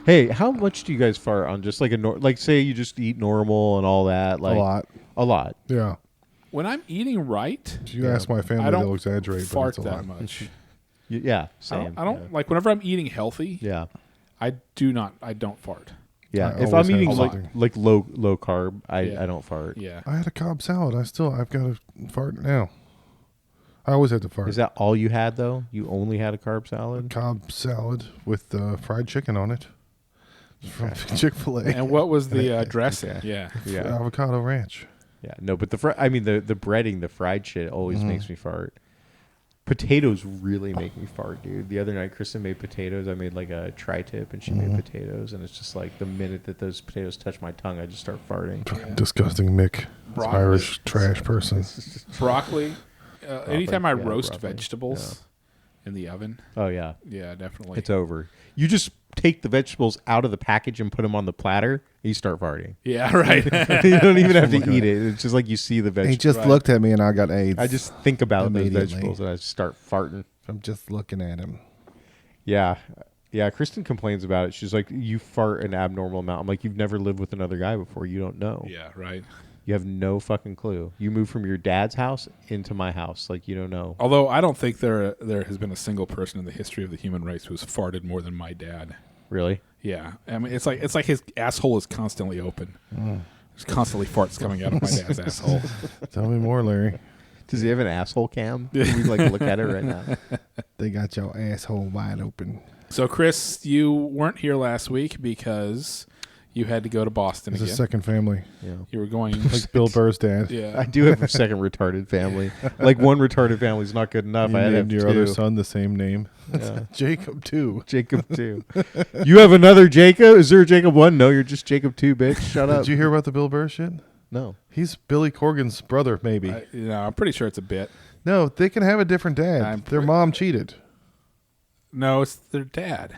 Hey, how much do you guys fart on just like like say you just eat normal and all that? Like a lot. Yeah. When I'm eating right, If you ask my family, they'll exaggerate, but fart it's a that lot. much. Yeah, same. I don't like whenever I'm eating healthy. Yeah. I don't fart. Yeah, I if always I'm eating have like low carb, I Yeah. don't fart. Yeah. I had a Cobb salad. I've got to fart now. I always had to fart. Is that all you had though? You only had a carb salad? Cobb salad with fried chicken on it from Chick-fil-A. And what was the dressing? Yeah. Avocado ranch. Yeah, no, but the breading, the fried shit always makes me fart. Potatoes really make me fart, dude. The other night, Kristen made potatoes. I made like a tri-tip, and she made potatoes, and it's just like the minute that those potatoes touch my tongue, I just start farting. Fucking disgusting Mick. Broccoli. Irish trash person. Broccoli. Anytime I roast broccoli. vegetables in the oven. Oh yeah, Yeah, definitely. it's over. You just take the vegetables out of the package and put them on the platter, and you start farting. Yeah, right. You don't even have to eat it. It's just like you see the vegetables. He just looked at me and I got AIDS. I just think about those Immediately. vegetables and I start farting. I'm just looking at him. Yeah. Yeah, Kristen complains about it. She's like, you fart an abnormal amount. I'm like, you've never lived with another guy before. You don't know. Yeah, right. You have no fucking clue. You moved from your dad's house into my house. Like, you don't know. Although I don't think there has been a single person in the history of the human race who's farted more than my dad. Really? Yeah. I mean, it's like his asshole is constantly open. There's constantly farts coming out of my dad's asshole. Tell me more, Larry. Does he have an asshole cam? Can we like look at it right now? They got your asshole wide open. So, Chris, you weren't here last week because you had to go to Boston It's again. a second family. Yeah. You were going Like Bill Burr's dad. Yeah. I do have a second retarded family. Like one retarded family is not good enough. You I had to named have your two. other son the same name. Yeah. Jacob, too. Jacob 2. You have another Jacob? Is there a Jacob 1? No, you're just Jacob 2, bitch. Shut up. Did you hear about the Bill Burr shit? No. He's Billy Corgan's brother, maybe. I'm pretty sure it's a bit. No, they can have a different dad. Their mom cheated. No, it's their dad.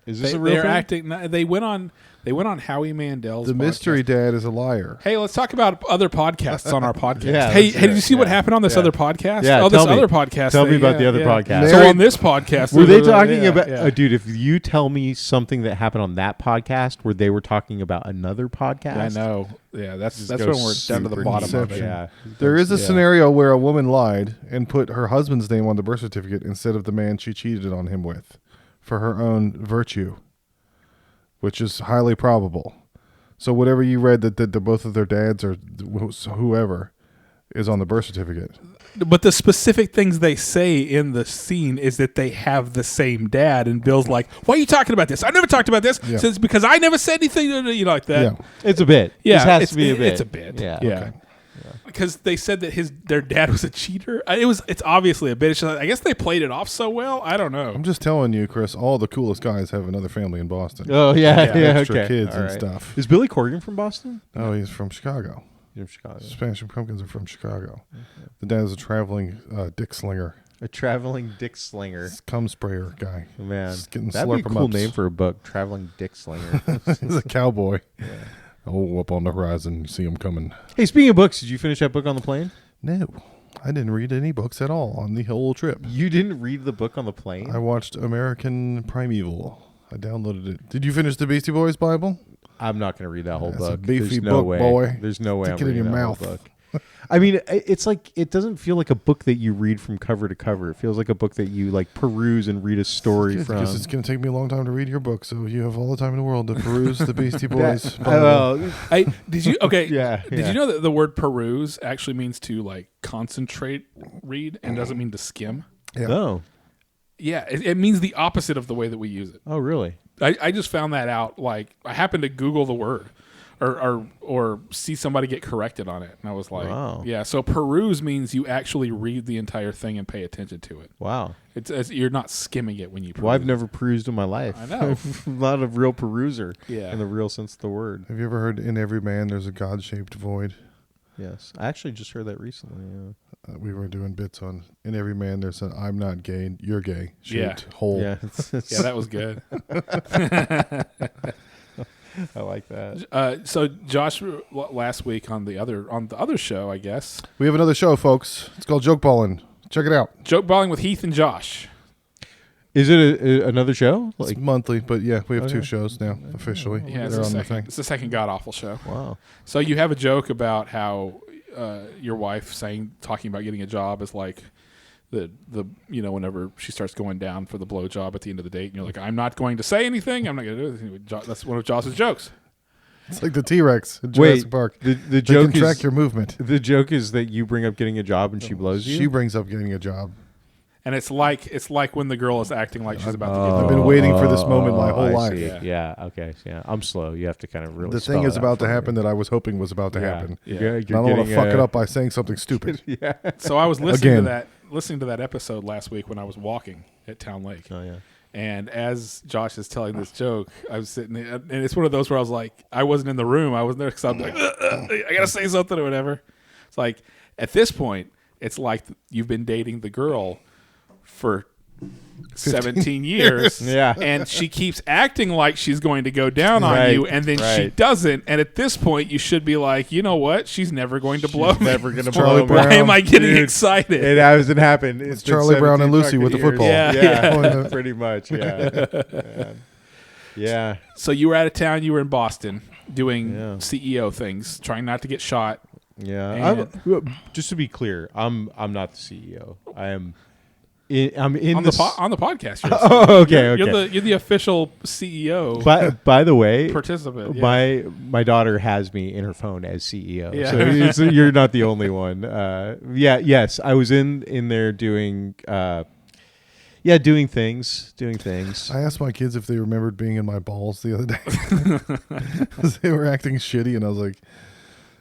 Is this a real they're thing? acting. They went on Howie Mandel's. The podcast. mystery dad is a liar. Hey, let's talk about other podcasts on our podcast. Yeah, hey, let's do did you it. see what Yeah. happened on this Yeah. other podcast? Yeah, oh, this tell me. other podcast. Tell me about the other podcast. So Mary- on this podcast, Were they talking about... Yeah. dude, if you tell me something that happened on that podcast where they were talking about another podcast... I know. Yeah, that's Just when goes we're down to the super bottom of deception. it. Yeah. There is a Yeah. scenario where a woman lied and put her husband's name on the birth certificate instead of the man she cheated on him with for her own virtue, which is highly probable. So whatever you read that the both of their dads or whoever is on the birth certificate. But the specific things they say in the scene is that they have the same dad, and Bill's like, "Why are you talking about this? I never talked about this." Yeah. Says because I never said anything, like that. Yeah. It's a bit. Yeah, This has it's, to be a bit. It's a bit. Yeah. Yeah. Okay. Because they said that their dad was a cheater. It's obviously a bit. It's just, I guess they played it off so well. I don't know. I'm just telling you, Chris, all the coolest guys have another family in Boston. Oh, yeah. Extra Okay. kids All and right. stuff. Is Billy Corgan from Boston? Oh, he's from Chicago. He's from Chicago. Smashing Pumpkins are from Chicago. The dad is a traveling dick slinger. A traveling dick slinger. Cum sprayer guy. Man, Just getting that'd be a cool slurp-em-ups. name for a book. Traveling dick slinger. He's a cowboy. Oh, up on the horizon, you see him coming. Hey, speaking of books, did you finish that book on the plane? No, I didn't read any books at all on the whole trip. You didn't read the book on the plane? I watched American Primeval. I downloaded it. Did you finish the Beastie Boys Bible? I'm not going to read that whole That's a book. beefy There's no book, way. boy. There's no way Stick I'm it in reading your that whole mouth. book. I mean, it's like it doesn't feel like a book that you read from cover to cover. It feels like a book that you like peruse and read a story from. Because it's going to take me a long time to read your book, so you have all the time in the world to peruse the Beastie Boys Bible. Did you? Okay. Yeah, Did yeah. you know that the word peruse actually means to like concentrate, read, and doesn't mean to skim? Yeah. No. Yeah, it means the opposite of the way that we use it. Oh, really? I just found that out. Like I happened to Google the word, or see somebody get corrected on it, and I was like, Wow. yeah. So peruse means you actually read the entire thing and pay attention to it. Wow. It's you're not skimming it when you peruse. Well, I've never perused in my life. I know. I'm not a real peruser. Yeah. In the real sense of the word. Have you ever heard in every man there's a God-shaped void? Yes. I actually just heard that recently. Yeah. We were doing bits on in every man there's an I'm not gay, you're gay shaped hole. Yeah. Yeah, that was good. I like that. So Josh, last week on the other show, I guess, We have another show, folks. It's called Joke Ballin'. Check it out. joke balling with Heath and Josh. Is it another show? It's monthly, but yeah, we have 2 shows now officially. Yeah, They're on the thing. it's the second God Awful show. Wow. So you have a joke about how your wife talking about getting a job is like the whenever she starts going down for the blow job at the end of the date, and you're like, I'm not going to say anything. I'm not going to do anything. That's one of Joss's jokes. It's like the T-Rex in Jurassic Park. The joke can track your movement. The joke is that you bring up getting a job and she blows you. She brings up getting a job. And it's like when the girl is acting like she's about to get. I've been waiting for this moment my whole life. Yeah. Okay. Yeah. I'm slow. You have to kind of really. The thing is about to happen that I was hoping was about to happen. Yeah. I don't want to fuck it up by saying something stupid. Yeah. So I was listening to that episode last week when I was walking at Town Lake. Oh yeah. And as Josh is telling this joke, I was sitting there, and it's one of those where I was like, I wasn't in the room. I wasn't there because I'm like, I got to say something or whatever. It's like, at this point, it's like you've been dating the girl for 17 years. Yeah. And she keeps acting like she's going to go down on you, and then she doesn't. And at this point, you should be like, you know what? She's never going to blow me. Never going to blow me. Why am I getting excited? It hasn't happened. It's Charlie Brown and Lucy with the football. Yeah. Pretty much. Yeah. Yeah. So you were out of town. You were in Boston doing CEO things, trying not to get shot. Yeah. Just to be clear, I'm not the CEO. I'm in on the podcast. Okay. You're the official CEO. By the way, participant. Yeah. My daughter has me in her phone as CEO. Yeah. So you're not the only one. Yes, I was in there doing things. I asked my kids if they remembered being in my balls the other day because they were acting shitty, and I was like,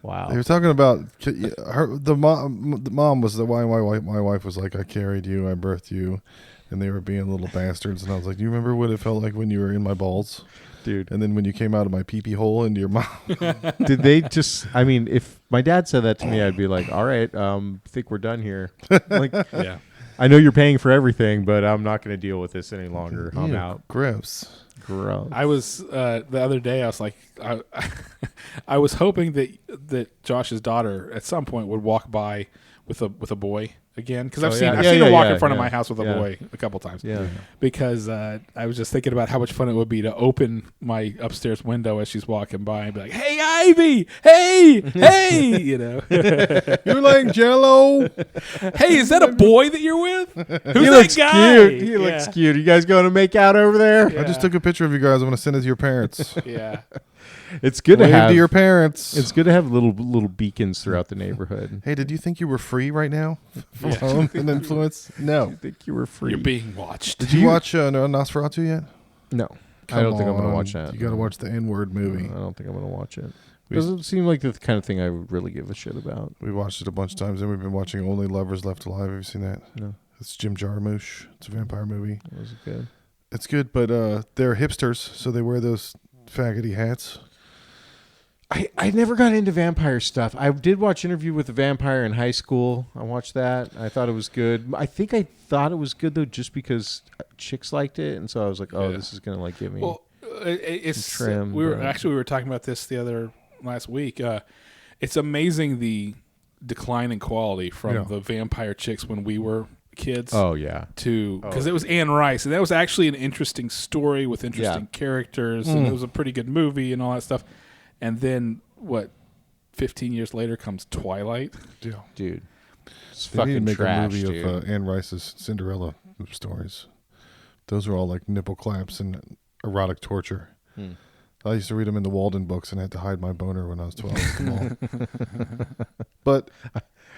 wow. They were talking about the mom was the why my wife was like, I carried you, I birthed you, and they were being little bastards, and I was like, do you remember what it felt like when you were in my balls, dude? And then when you came out of my pee-pee hole into your mouth? Did they just? I mean, if my dad said that to me, I'd be like, all right, think we're done here. Like, yeah. I know you're paying for everything, but I'm not going to deal with this any longer. I'm out. Gross. I was the other day. I was like, I was hoping that Josh's daughter at some point would walk by with a boy again, because I've seen her walk in front of my house with a boy a couple times. Yeah. Because I was just thinking about how much fun it would be to open my upstairs window as she's walking by and be like, "Hey, Ivy! Hey!" You know, you're like Jello. Hey, is that a boy that you're with? Who's he that looks guy? Cute. He looks cute. You guys going to make out over there? Yeah. I just took a picture of you guys. I'm going to send it to your parents. Yeah. It's good to have to your parents. It's good to have little beacons throughout the neighborhood. Hey, did you think you were free right now from home and influence? No. You think you were free? You're being watched. Did you watch Nosferatu yet? No. I don't think I'm going to watch that. You got to watch the N-word movie. I don't think I'm going to watch it. Doesn't seem like the kind of thing I would really give a shit about. We watched it a bunch of times, and we've been watching Only Lovers Left Alive. Have you seen that? No. It's Jim Jarmusch. It's a vampire movie. Was it good? It's good, but they're hipsters, so they wear those faggoty hats. I never got into vampire stuff. I did watch Interview with the Vampire in high school. I watched that. I thought it was good. I think I thought it was good though, just because chicks liked it, and so I was like, "Oh, this is gonna like give me." Well, it's trim. We were talking about this last week. It's amazing the decline in quality from the vampire chicks when we were kids. Oh yeah. Because it was Anne Rice, and that was actually an interesting story with interesting characters, and it was a pretty good movie and all that stuff. And then, 15 years later comes Twilight? Yeah. Dude. It's they fucking need to make trash, a movie dude. of Anne Rice's Cinderella stories. Those are all like nipple claps and erotic torture. I used to read them in the Walden books and had to hide my boner when I was 12 at the mall. But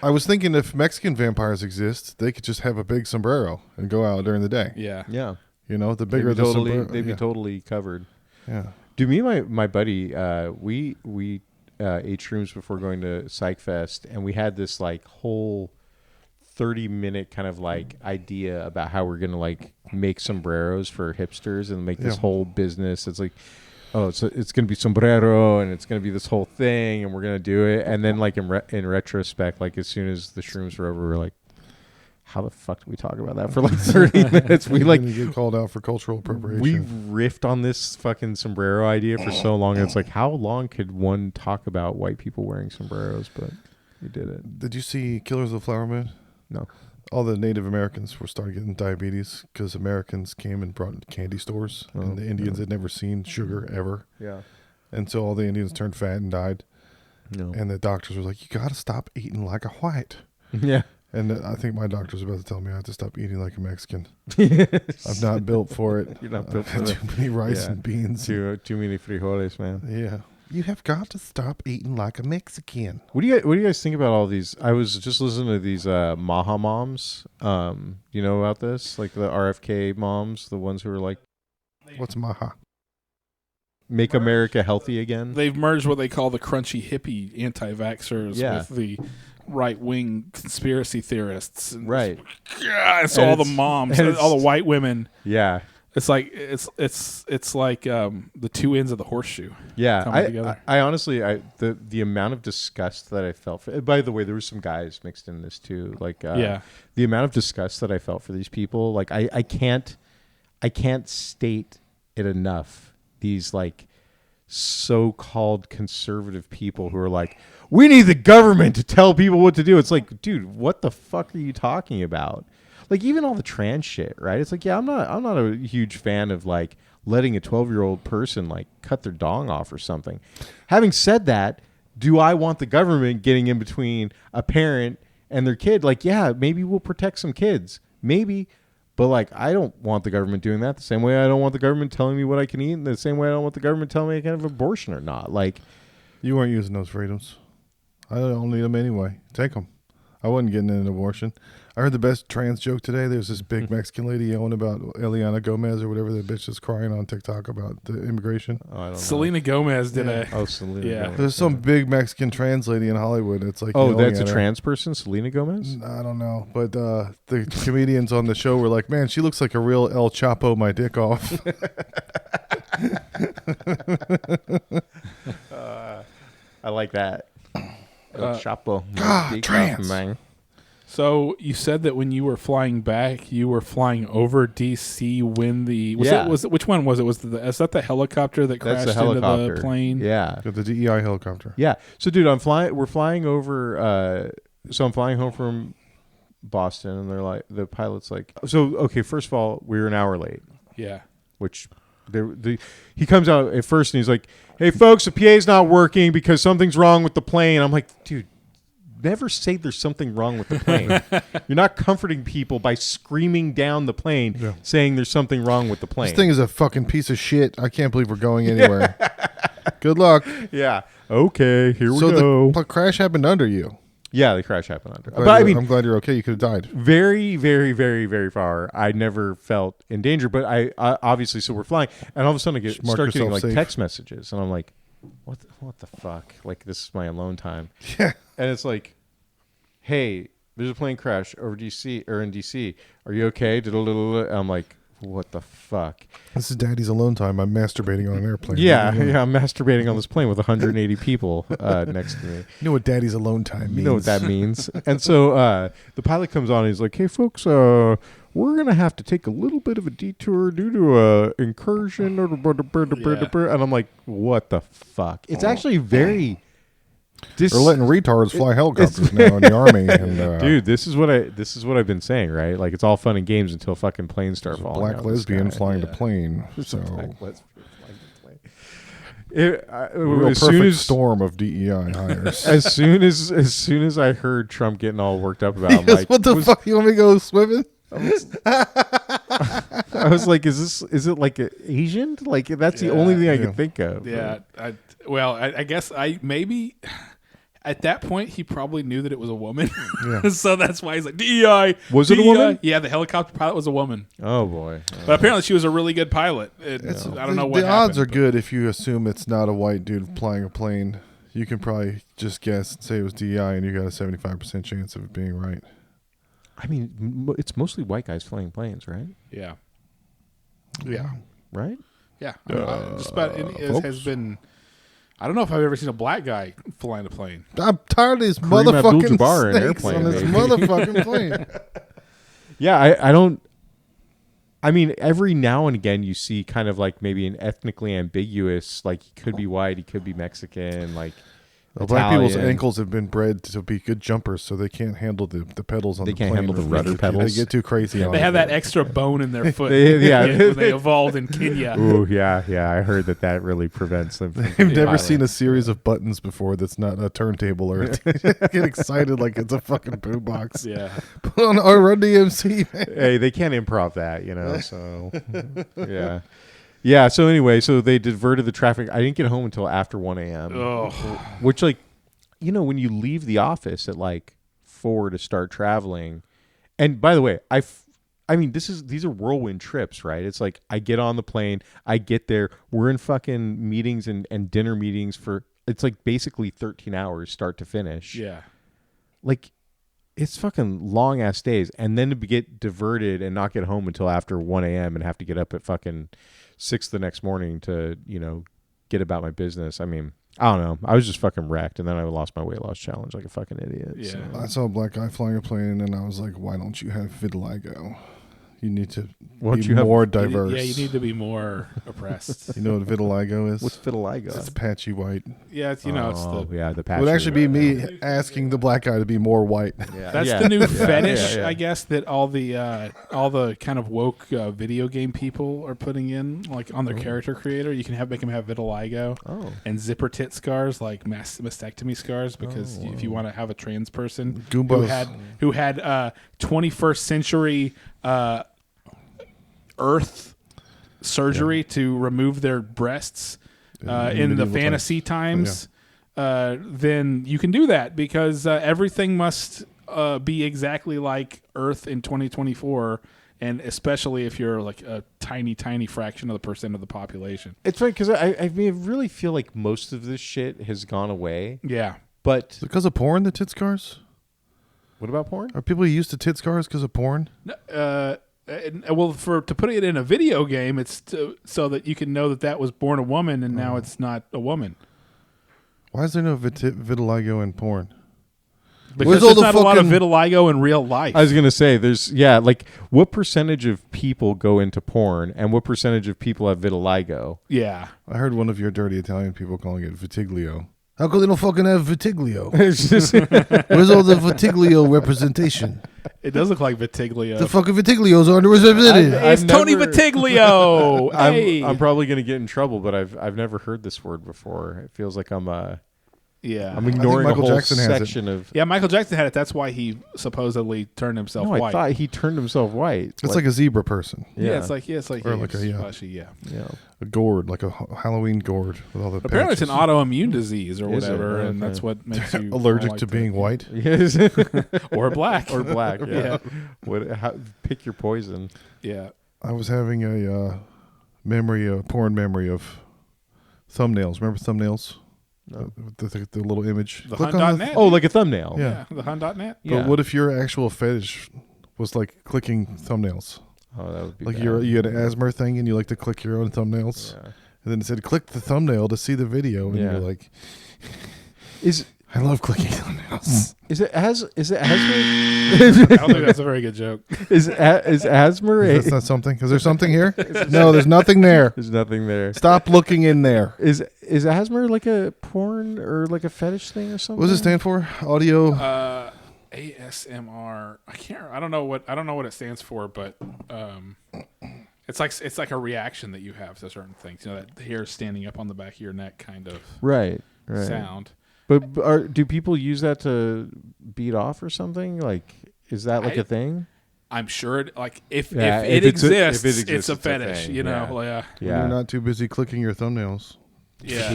I was thinking if Mexican vampires exist, they could just have a big sombrero and go out during the day. Yeah. Yeah. You know, the bigger the sombrero. They'd be totally covered. Yeah. Dude, me and my buddy, we ate shrooms before going to Psych Fest, and we had this like whole 30-minute kind of like idea about how we're gonna like make sombreros for hipsters and make this whole business. It's like, it's gonna be sombrero, and it's gonna be this whole thing, and we're gonna do it. And then like in retrospect, like as soon as the shrooms were over, we're like, how the fuck did we talk about that for like 30 minutes? We like get called out for cultural appropriation. We riffed on this fucking sombrero idea for so long. It's like, how long could one talk about white people wearing sombreros? But we did it. Did you see Killers of the Flower Moon? No. all the Native Americans were starting getting diabetes because Americans came and brought candy stores, and the Indians had never seen sugar ever. Yeah. And so all the Indians turned fat and died. No. And the doctors were like, "You got to stop eating like a white." Yeah. And I think my doctor's about to tell me I have to stop eating like a Mexican. I'm not built for it. You're not built for Too it. many rice Yeah. and beans. Too many frijoles, man. Yeah. You have got to stop eating like a Mexican. What do you guys think about all these? I was just listening to these Maha moms. You know about this? Like the RFK moms, the ones who are like, What's Maha? make America healthy again. They've merged what they call the crunchy hippie anti-vaxxers Yeah. with the right-wing conspiracy theorists. And Right. Yeah, it's And all the it's- moms, and it's- all the white women. Yeah. It's like it's like the two ends of the horseshoe. Yeah. Coming together. I honestly, the amount of disgust that I felt for, by the way, there were some guys mixed in this too. Like, Yeah. the amount of disgust that I felt for these people, like I can't state it enough. These like so-called conservative people who are like, we need the government to tell people what to do. It's like, dude, what the fuck are you talking about? Like even all the trans shit, right? It's like, yeah, I'm not a huge fan of like letting a 12-year-old person like cut their dong off or something. Having said that, do I want the government getting in between a parent and their kid? Like, yeah, maybe we'll protect some kids. Maybe. But, like, I don't want the government doing that the same way I don't want the government telling me what I can eat, and the same way I don't want the government telling me I can have an abortion or not. Like, You weren't using those freedoms. I don't need them anyway. Take them. I wasn't getting an abortion. I heard the best trans joke today. There's this big Mexican lady yelling about Eliana Gomez or whatever the bitch is crying on TikTok about the immigration. I don't know. Selena Gomez did a Oh, Selena Yeah. Gomez. There's some big Mexican trans lady in Hollywood. It's like Oh, yelling that's a at her. trans person? Selena Gomez? I don't know, but the comedians on the show were like, "Man, she looks like a real El Chapo my dick off." I like that. Chapo. trans. Man. So you said that when you were flying back, you were flying over DC when the Yeah. which one was it? Is that the helicopter that That's crashed a helicopter. into the plane? Yeah. Got the DEI helicopter. Yeah. So, dude, we're flying over. So I'm flying home from Boston, and they're like, the pilot's like, so okay. First of all, we were an hour late, Yeah. which he comes out at first and he's like, "Hey, folks, the PA's not working because something's wrong with the plane." I'm like, dude, never say there's something wrong with the plane. You're not comforting people by screaming down the plane, saying there's something wrong with the plane. This thing is a fucking piece of shit. I can't believe we're going anywhere. Good luck. Yeah. Okay. Here we So go. the crash happened under you. Yeah, the crash happened under. Glad But I you're- mean, I'm glad you're okay. You could have died. very, very, very, very far. I never felt in danger, but I obviously. So we're flying, and all of a sudden I Just mark start getting yourself like safe. text messages, and I'm like, "What the fuck? Like this is my alone time." Yeah. And it's like, "Hey, there's a plane crash over DC or in DC. Are you okay?" And I'm like, "What the fuck?" This is Daddy's alone time. I'm masturbating on an airplane. Yeah, yeah. I'm masturbating on this plane with 180 people next to me. You know what Daddy's alone time means? You know what that means. And so the pilot comes on and he's like, "Hey, folks, we're going to have to take a little bit of a detour due to a incursion." And I'm like, what the fuck? It's actually very... They're letting retards fly helicopters now in the army. And, Dude, this is what I've been saying, right? Like, it's all fun and games until fucking planes start falling black out of the lesbian sky. flying the plane. There's a So black lesbian flying the plane. real As perfect soon as storm of DEI hires. as soon as I heard Trump getting all worked up about, it, I'm Yes, like, what the fuck? You want me to go swimming? I was like, is it like Asian? Like that's the only thing I could think of. Yeah. I guess maybe at that point he probably knew that it was a woman. Yeah. So that's why he's like, DEI. Was it a DEI. woman? Yeah, the helicopter pilot was a woman. Oh boy. But apparently she was a really good pilot. I don't know what the odds happened, are good if you assume it's not a white dude flying a plane. You can probably just guess and say it was DEI, and you got a 75% chance of it being right. I mean, it's mostly white guys flying planes, right? Yeah. Yeah. Right? Yeah. Just about it folks? has been. I don't know if I've ever seen a black guy flying a plane. I'm tired of these Kareem motherfucking Abdul-Jabbar in an snakes airplane, on this maybe. motherfucking plane. Yeah, I don't. I mean, every now and again you see kind of like maybe an ethnically ambiguous, like he could be white, he could be Mexican, like Black people's Italian. ankles have been bred to be good jumpers, so they can't handle the pedals on They the can't plane. handle the rudder pedals. They get too crazy on They it. have that extra bone in their foot. Yeah. when they evolved in Kenya. Ooh, yeah. I heard that really prevents them from I've never piloting. seen a series of buttons before that's not a turntable or get excited like it's a fucking boombox. Yeah. Put on our Run DMC, man. Hey, they can't improv that, so yeah. Yeah, so anyway, so they diverted the traffic. I didn't get home until after 1 a.m. Oh. Which, like, when you leave the office at like 4 to start traveling, and by the way, I mean, these are whirlwind trips, right? It's like I get on the plane, I get there, we're in fucking meetings and dinner meetings for, it's like basically 13 hours start to finish. Yeah. Like, it's fucking long ass days, and then to get diverted and not get home until after 1 a.m. and have to get up at fucking 6 the next morning to, get about my business. I mean, I don't know. I was just fucking wrecked, and then I lost my weight loss challenge like a fucking idiot. Yeah. So. I saw a black guy flying a plane, and I was like, why don't you have vitiligo? You need to Won't be you have- more diverse. Yeah, you need to be more oppressed. You know what vitiligo is? What's vitiligo? It's patchy white. Yeah, it's the It patch. would actually be me asking the black guy to be more white. Yeah. that's Yeah. the new Yeah, fetish, yeah. I guess, that all the kind of woke video game people are putting in, like on their character creator. You can make them have vitiligo Oh. and zipper tit scars, like mastectomy scars, because if you want to have a trans person Goombas. who had 21st century Earth surgery to remove their breasts in the medieval fantasy times, then you can do that because everything must be exactly like Earth in 2024, and especially if you're like a tiny, tiny fraction of the percent of the population. It's funny because I really feel like most of this shit has gone away. Yeah. But Is it because of porn, the tit scars? what about porn? Are people used to tit scars because of porn? Well, to put it in a video game, it's so that you can know that was born a woman and now it's not a woman. Why is there no vitiligo in porn? Because Where's all there's the not a lot of fucking- vitiligo in real life. I was gonna say like what percentage of people go into porn and what percentage of people have vitiligo? yeah. I heard one of your dirty Italian people calling it vitiglio. How come they don't fucking have vitiglio? It's just Where's all the vitiglio representation? It does look like Vitiglio. The fucking vitiglios are underrepresented. It's I've Tony never- Vitiglio. Hey. I'm probably gonna get in trouble, but I've never heard this word before. It feels like I'm yeah. ignoring a Michael whole Jackson has it. section of. Yeah, Michael Jackson had it. That's why he supposedly turned himself No, I white. thought he turned himself white. It's like a zebra person. yeah, it's like Or like a- yeah. fleshy, yeah. yeah. A gourd, like a Halloween gourd with all the Apparently, it's an patches. autoimmune disease or Is it? whatever, and Okay. that's what makes you Allergic like to being white. Yes. or black or black. Yeah. Yeah. Pick your poison. Yeah. I was having a porn memory of thumbnails. Remember thumbnails? No. The little image. The Click Hun.net. on the- Oh, like a thumbnail. Yeah. The Hun.net. Yeah. But what if your actual fetish was like clicking thumbnails? Oh, that would be Like bad. you had an asthma thing and you like to click your own thumbnails? Yeah. And then it said, click the thumbnail to see the video. And Yeah. you're like, Is I love clicking thumbnails. is it asthma? I don't think that's a very good joke. Is asthma? That's not something. Is there something here? No, there's nothing there. There's nothing there. Stop looking in there. Is asthma like a porn or like a fetish thing or something? What does it stand for? Audio. ASMR. I don't know what it stands for, but it's like a reaction that you have to certain things. You know, that hair standing up on the back of your neck kind of Right. sound. But do people use that to beat off or something? Like, is that like a thing? I'm sure, if Yeah, it if it exists, exists, it's a it's a fetish. thing, You know, yeah. You're not too busy clicking your thumbnails. yeah,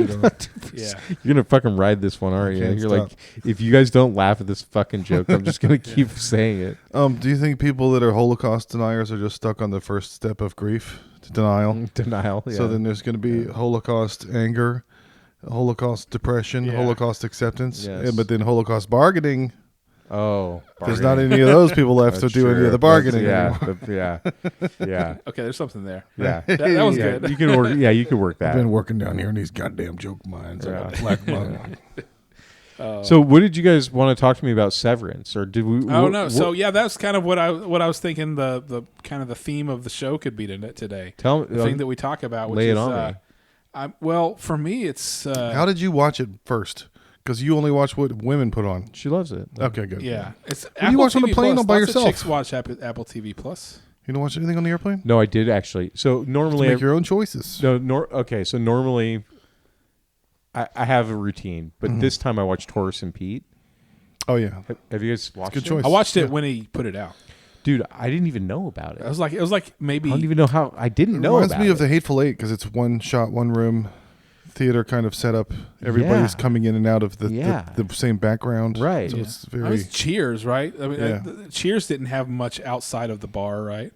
yeah. You're gonna fucking ride this one, aren't you? Can't You're stop. like, if you guys don't laugh at this fucking joke, I'm just gonna keep saying it. Do you think people that are Holocaust deniers are just stuck on the first step of grief, to denial? Denial. Yeah. So then there's going to be Holocaust anger, Holocaust depression, Yeah. Holocaust acceptance, Yes. but then Holocaust bargaining. There's not bargaining. any of those people left to That's do any true. of the bargaining. That's- anymore. yeah. Okay, there's something there. Yeah. That was Yeah, good. You can work. Yeah, you can work I've that. been working down here in these goddamn joke mines. Yeah. Like a black mug. So, what did you guys want to talk to me about Severance, or did we? Oh no! So yeah, that's kind of what I was thinking. The kind of the theme of the show could be today. tell me. The thing that we talk about, which lay it is, on me. well, for me, it's How did you watch it first? Because you only watch what women put on. She loves it. Okay, good. Yeah, it's do you watch on the TV plane Plus. or by Lots of yourself? chicks watch Apple TV Plus. You don't watch anything on the airplane? No, I did actually. So normally, Make your own choices. okay. So normally, I have a routine, but this time I watched Horace and Pete. Oh yeah, Have you guys watched good it? choice. I watched it when he put it out. Dude, I didn't even know about it. It was like maybe I don't even know how. I didn't It know reminds about me it. of the Hateful Eight because it's one shot, one room, theater kind of setup. Everybody's Yeah. coming in and out of the same background. Right. So Yeah. it's It very. was Cheers, right? I mean, Yeah. Cheers didn't have much outside of the bar, right?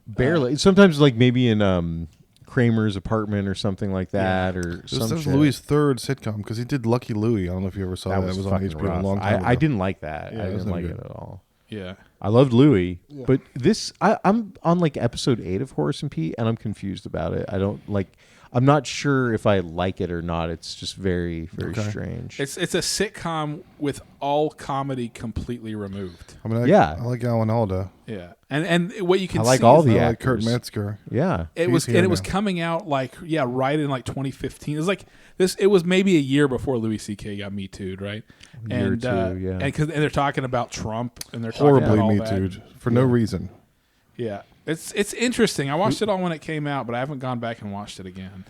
Barely. Sometimes, like maybe in Kramer's apartment or something like that, or This some is shit. Louis' third sitcom because he did Lucky Louie. I don't know if you ever saw that. It was on fucking HBO rough. a long time ago. I didn't like that. Yeah, I it was didn't no like good. it at all. Yeah. I loved Louis, but this I'm on like episode 8 of Horace and Pete, and I'm confused about it. I don't like. I'm not sure if I like it or not. It's just very, very strange. It's a sitcom with all comedy completely removed. I mean, Yeah. I like Alan Alda. Yeah, and what you can I like see all is the I like Kurt actors. Metzger. Yeah, it He's was here and it was now. coming out right in like 2015. It was like this. It was maybe a year before Louis C.K. got Me Too'd, right? Year or two, yeah. And they're talking about Trump and they're talking Horribly about all Me that. Too'd for no reason. Yeah, it's interesting. I watched it all when it came out, but I haven't gone back and watched it again.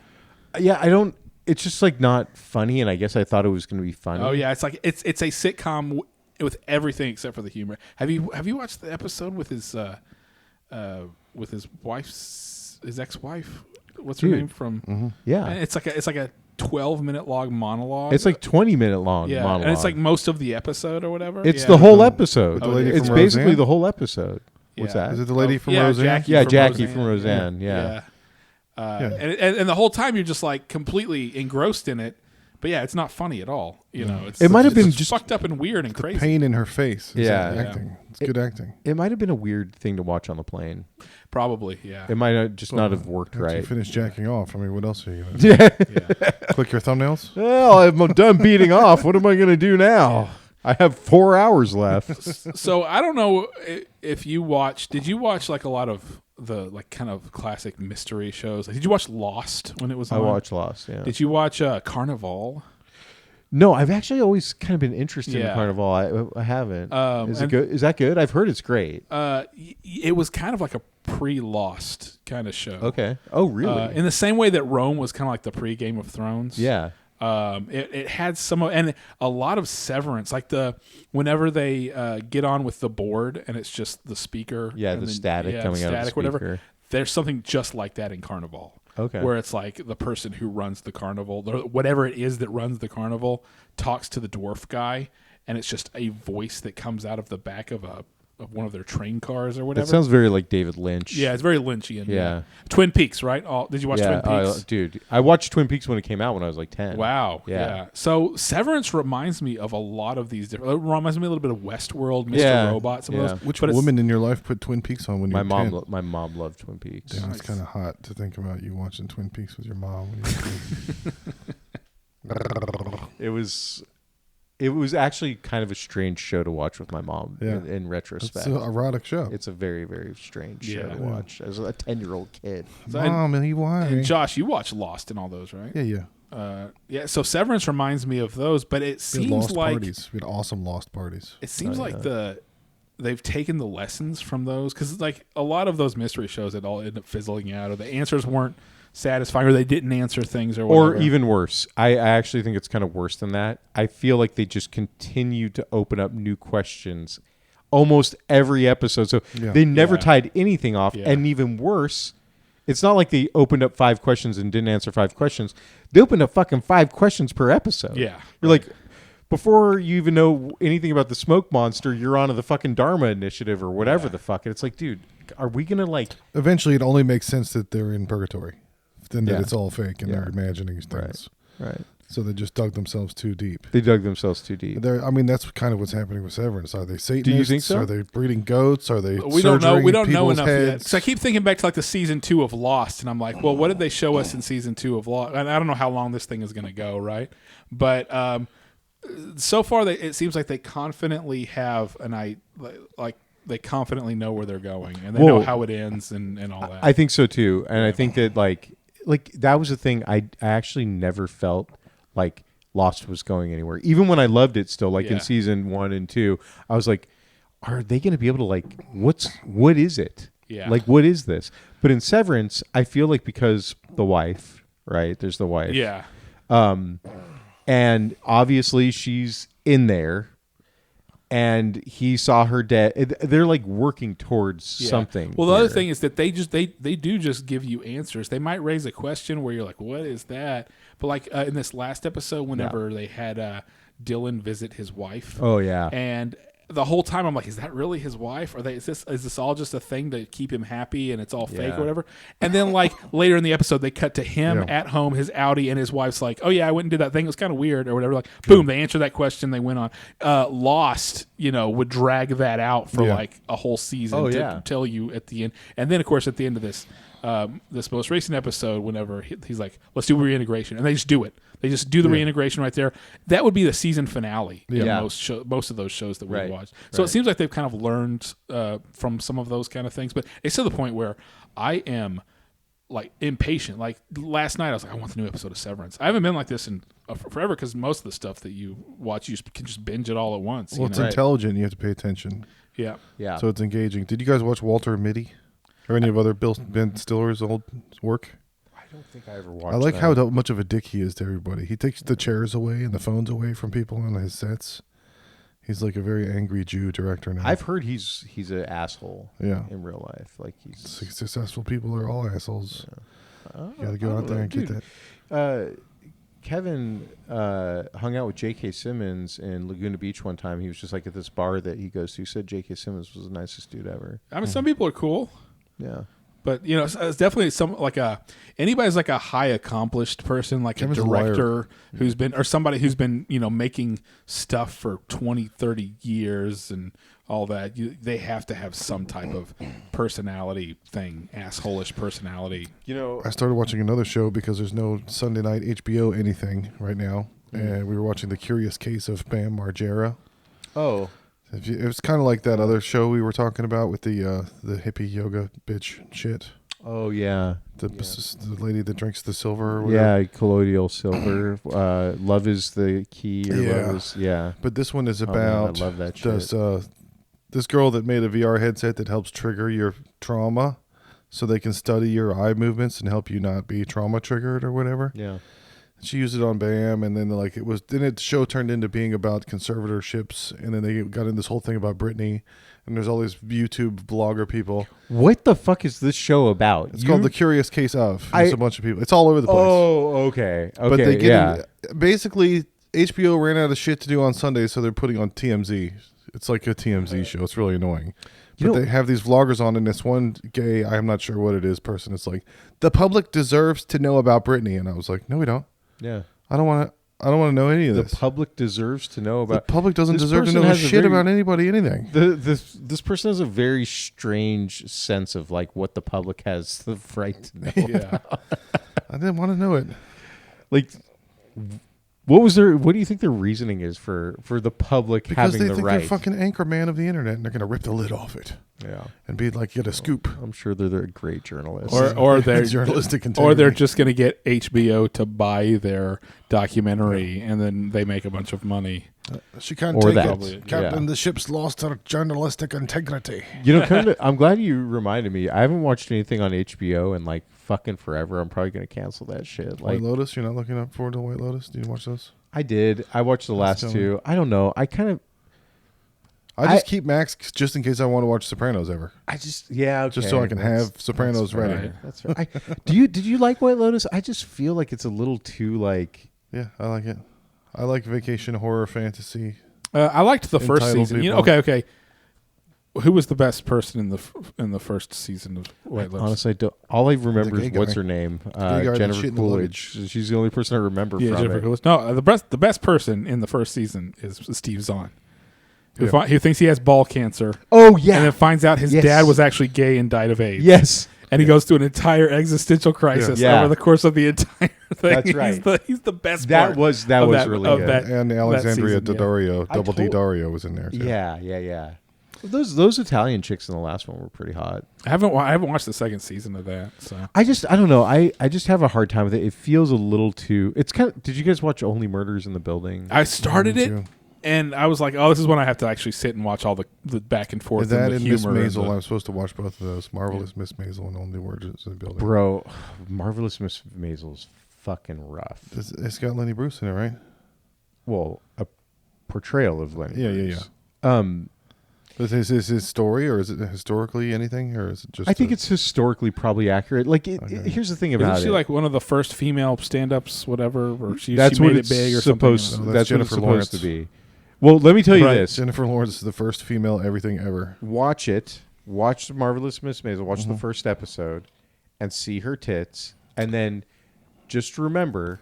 yeah. I don't. It's just like not funny, and I guess I thought it was going to be funny. Oh yeah, it's like it's a sitcom with everything except for the humor. Have you watched the episode with his ex-wife? What's her Dude. name from? Mm-hmm. Yeah. And it's like a 12-minute long monologue. It's like 20-minute long yeah, monologue. and it's like most of the episode or whatever. It's Yeah. the whole episode. with the lady It's from basically Roseanne? the whole episode. What's Yeah. that? Is it the lady from yeah, Roseanne? Jackie Yeah, from Jackie Roseanne. from Roseanne. Yeah. Yeah. And the whole time you're just like completely engrossed in it. But yeah, it's not funny at all. You know, It might have been it's just- fucked up and weird and crazy. Pain in her face. Is Yeah. acting. It's good acting. It might have been a weird thing to watch on the plane. Probably, yeah. It might not have worked After you right. finish jacking off. I mean, what else are you going to do? Yeah. Click your thumbnails? Well, I'm done beating off. What am I going to do now? I have 4 hours left. So I don't know if you watched. Did you watch like a lot of the like kind of classic mystery shows? Like, did you watch Lost when it was I on? watched Lost. Yeah. Did you watch Carnival? No, I've actually always kind of been interested in Yeah. Carnival. I haven't. Is it and- good? Is that good? I've heard it's great. It was kind of like a pre-Lost kind of show. Okay. Oh, really? In the same way that Rome was kind of like the pre-Game of Thrones. yeah. It had some and a lot of Severance, like whenever they get on with the board and it's just the speaker. Yeah, and the then- static coming out of the static, whatever. speaker. There's something just like that in Carnival. Okay. Where it's like the person who runs the carnival, whatever it is that runs the carnival, talks to the dwarf guy, and it's just a voice that comes out of the back of one of their train cars or whatever. That sounds very like David Lynch. Yeah, it's very Lynchian. Yeah. Twin Peaks, right? Did you watch Yeah. Twin Peaks? Dude, I watched Twin Peaks when it came out when I was like 10. Wow. Yeah. So Severance reminds me of a lot of these different. It reminds me a little bit of Westworld, Mr. Yeah. Robot, some Yeah. of those. Which but it's- woman in your life put Twin Peaks on when you My were mom, 10? my mom loved Twin Peaks. Damn, it's kind of hot to think about you watching Twin Peaks with your mom. When you were a kid. It was actually kind of a strange show to watch with my mom. Yeah. In retrospect, It's an erotic show. it's a very, very strange show Yeah. to watch as a 10-year-old kid. So, and- Mommy, why? and Josh, you watch Lost and all those, right? Yeah. Yeah. So Severance reminds me of those, but it We had seems lost like parties. We had awesome lost parties. it seems Oh, like yeah. they've taken the lessons from those because like a lot of those mystery shows that all end up fizzling out, or the answers weren't satisfying, or they didn't answer things, or Or whatever. even worse, I actually think it's kind of worse than that. I feel like they just continue to open up new questions almost every episode. So Yeah. they never Yeah. tied anything off. Yeah. And even worse, it's not like they opened up 5 questions and didn't answer 5 questions. They opened up fucking 5 questions per episode. Yeah. You're like, before you even know anything about the smoke monster, you're on to the fucking Dharma initiative or whatever the fuck. And it's like, dude, are we going to like... Eventually, it only makes sense that they're in purgatory, then that Yeah. it's all fake and Yeah. they're imagining things. Right. So they just dug themselves too deep. They dug themselves too deep. I mean, that's kind of what's happening with Severance. Are they Satanists? think so? Are they breeding goats? Are they We don't know. We don't know people's enough yet. heads? Because I keep thinking back to like the season 2 of Lost, and I'm like, well, what did they show us in season 2 of Lost? And I don't know how long this thing is going to go, right? But so far, it seems like they confidently have they confidently know where they're going, and they know Whoa. how it ends, and all that. I think so too, and I think that like that was the thing. I actually never felt like Lost was going anywhere. Even when I loved it still, like in Yeah. season 1 and 2, I was like, are they going to be able to like, what is it? Yeah. Like, what is this? But in Severance, I feel like because the wife, right? There's the wife. Yeah. And obviously she's in there and he saw her dead. They're like working towards Yeah. something. Well, the other here. thing is that they do just give you answers. They might raise a question where you're like, "What is that?" But like in this last episode, whenever they had Dylan visit his wife, Oh yeah. and the whole time I'm like, "Is that really his wife? Is this all just a thing to keep him happy and it's all fake Yeah. or whatever?" And then like later in the episode, they cut to him Yeah. at home, his Audi, and his wife's like, "Oh yeah, I went and did that thing. It was kind of weird or whatever." Like, boom, they answer that question. They went on. Lost, would drag that out for Yeah. like a whole season Oh, to yeah. tell you at the end. And then, of course, at the end of this most recent episode, whenever he's like, "Let's do reintegration," and they just do it. They just do the reintegration right there. That would be the season finale in Yeah. most of those shows that we Right. watched. So Right. it seems like they've kind of learned from some of those kind of things. But it's to the point where I am like impatient. Like last night, I was like, I want the new episode of Severance. I haven't been like this in forever because most of the stuff that you watch, you can just binge it all at once. Well, you it's know? Right. intelligent. You have to pay attention, Yeah. Yeah. so it's engaging. Did you guys watch Walter and Mitty, or any of other Ben Stiller's old work? I don't think I ever watched I like that. how much of a dick he is to everybody. He takes the chairs away and the phones away from people on his sets. He's like a very angry Jew director now. I've heard he's an asshole Yeah. in real life. Like he's Successful people are all assholes. Oh, You got to go out there and dude. get that. Kevin hung out with J.K. Simmons in Laguna Beach one time. He was just like at this bar that he goes to. He said J.K. Simmons was the nicest dude ever. I mean, some people are cool. Yeah. But it's definitely anybody's like a high accomplished person, like Kevin's a a liar. director who's been, or somebody who's been, making stuff for 20, 30 years and all that. They have to have some type of personality thing, asshole-ish personality. I started watching another show because there's no Sunday night HBO anything right now. And we were watching The Curious Case of Bam Margera. Oh. It was kind of like that other show we were talking about with the hippie yoga bitch shit. Oh yeah. The lady that drinks the silver or whatever. Yeah, colloidal silver. Love is the key. Or Yeah. love is, yeah. But this one is man, about I love that shit. This girl that made a VR headset that helps trigger your trauma so they can study your eye movements and help you not be trauma triggered or whatever. Yeah. She used it on Bam, and then the show turned into being about conservatorships, and then they got in this whole thing about Britney, and there's all these YouTube blogger people. What the fuck is this show about? It's called The Curious Case of. There's a bunch of people. It's all over the place. Oh, okay. Okay. But they get yeah. basically HBO ran out of shit to do on Sundays, so they're putting on TMZ. It's like a TMZ show. It's really annoying. But they have these vloggers on, and this one gay, I'm not sure what it is, person. It's like, the public deserves to know about Britney, and I was like, no, we don't. Yeah. I don't want to know any of The this. public deserves to know The about. public doesn't This deserve to person know has a shit very- about anybody, anything. This person has a very strange sense of like what the public has the right to know. Yeah. I didn't want to know it. Like, what do you think their reasoning is for the public Because having they the think right? they're fucking anchorman of the internet, and they're going to rip the lid off it Yeah. and be like, get a scoop. I'm sure they're great journalists. Or they're journalistic or integrity. they're just going to get HBO to buy their documentary, and then they make a bunch of money. She can't Or take that. it. Captain, Yeah. the ship's lost her journalistic integrity. I'm glad you reminded me. I haven't watched anything on HBO in like fucking forever. I'm probably gonna cancel that shit. Like White Lotus, you're not looking up forward to White Lotus? Did you watch those? I did. I watched the last That's two. I don't know. I I keep Max just in case I want to watch Sopranos ever. Yeah. Just so I can have Sopranos ready. right. That's right. Did you like White Lotus? I just feel like it's a little too like. Yeah, I like it. I like vacation horror fantasy. I liked the first Entitled season. people. Okay. Who was the best person in the first season of White Lotus? Honestly, all I remember The is gay what's guy. her name, gay guy that Jennifer shit in the Coolidge. She's the only person I remember Yeah, from Jennifer it. Coolidge. No, the best person in the first season is Steve Zahn, who, Yeah. who thinks he has ball cancer, Oh yeah. and then finds out his Yes. dad was actually gay and died of AIDS. Yes. And he goes through an entire existential crisis Yeah. over the course of the entire thing. That's right. He's the best That part was of really good. That, And Alexandria season, yeah. Daddario, I Double D told- Dario was in there too. Yeah. Those Italian chicks in the last one were pretty hot. I haven't watched the second season of that. So I don't know. I just have a hard time with it. It feels a little too. It's kind of. Did you guys watch Only Murders in the Building? I started Me it, too. and I was like, "Oh, this is when I have to actually sit and watch all the back and forth." Is that and the in Miss humor and Maisel? the- I'm supposed to watch both of those. Marvelous Miss Maisel and Only Murders in the Building. Bro, Marvelous Miss Maisel's fucking rough. It's got Lenny Bruce in it, right? Well, a portrayal of Lenny. Yeah. Bruce. Is this his story, or is it historically anything, or is it just? I think it's historically probably accurate. Like, here's the thing about Isn't she it. like one of the first female stand-ups, whatever? Or she That's made what it it's big or supposed. something? No, That's that's what it's Jennifer supposed to Lawrence. be. Well, let me tell you Right. this. Jennifer Lawrence is the first female everything ever. Watch it. Watch Marvelous Miss Maisel. Watch Mm-hmm. the first episode, and see her tits, and then just remember.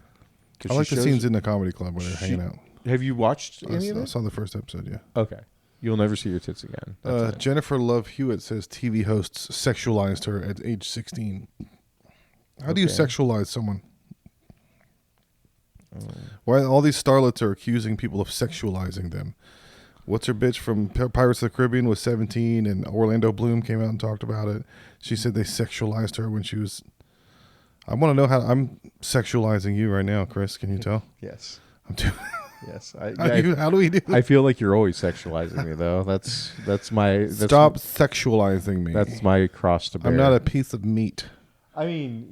'cause I she like the shows- scenes in the comedy club when they're hanging out. Have you watched any of I it? saw the first episode. Yeah. Okay. You'll never see your tits again. That's it. Jennifer Love Hewitt says TV hosts sexualized her at age 16. How do you Okay. sexualize someone? Why all these starlets are accusing people of sexualizing them? What's her bitch from Pirates of the Caribbean was 17, and Orlando Bloom came out and talked about it. She said they sexualized her when she was. I want to know how I'm sexualizing you right now, Chris. Can you tell? Yes. I'm doing. Yes. How do we do? I feel like you're always sexualizing me, though. That's Stop sexualizing me. That's my cross to bear. I'm not a piece of meat. I mean,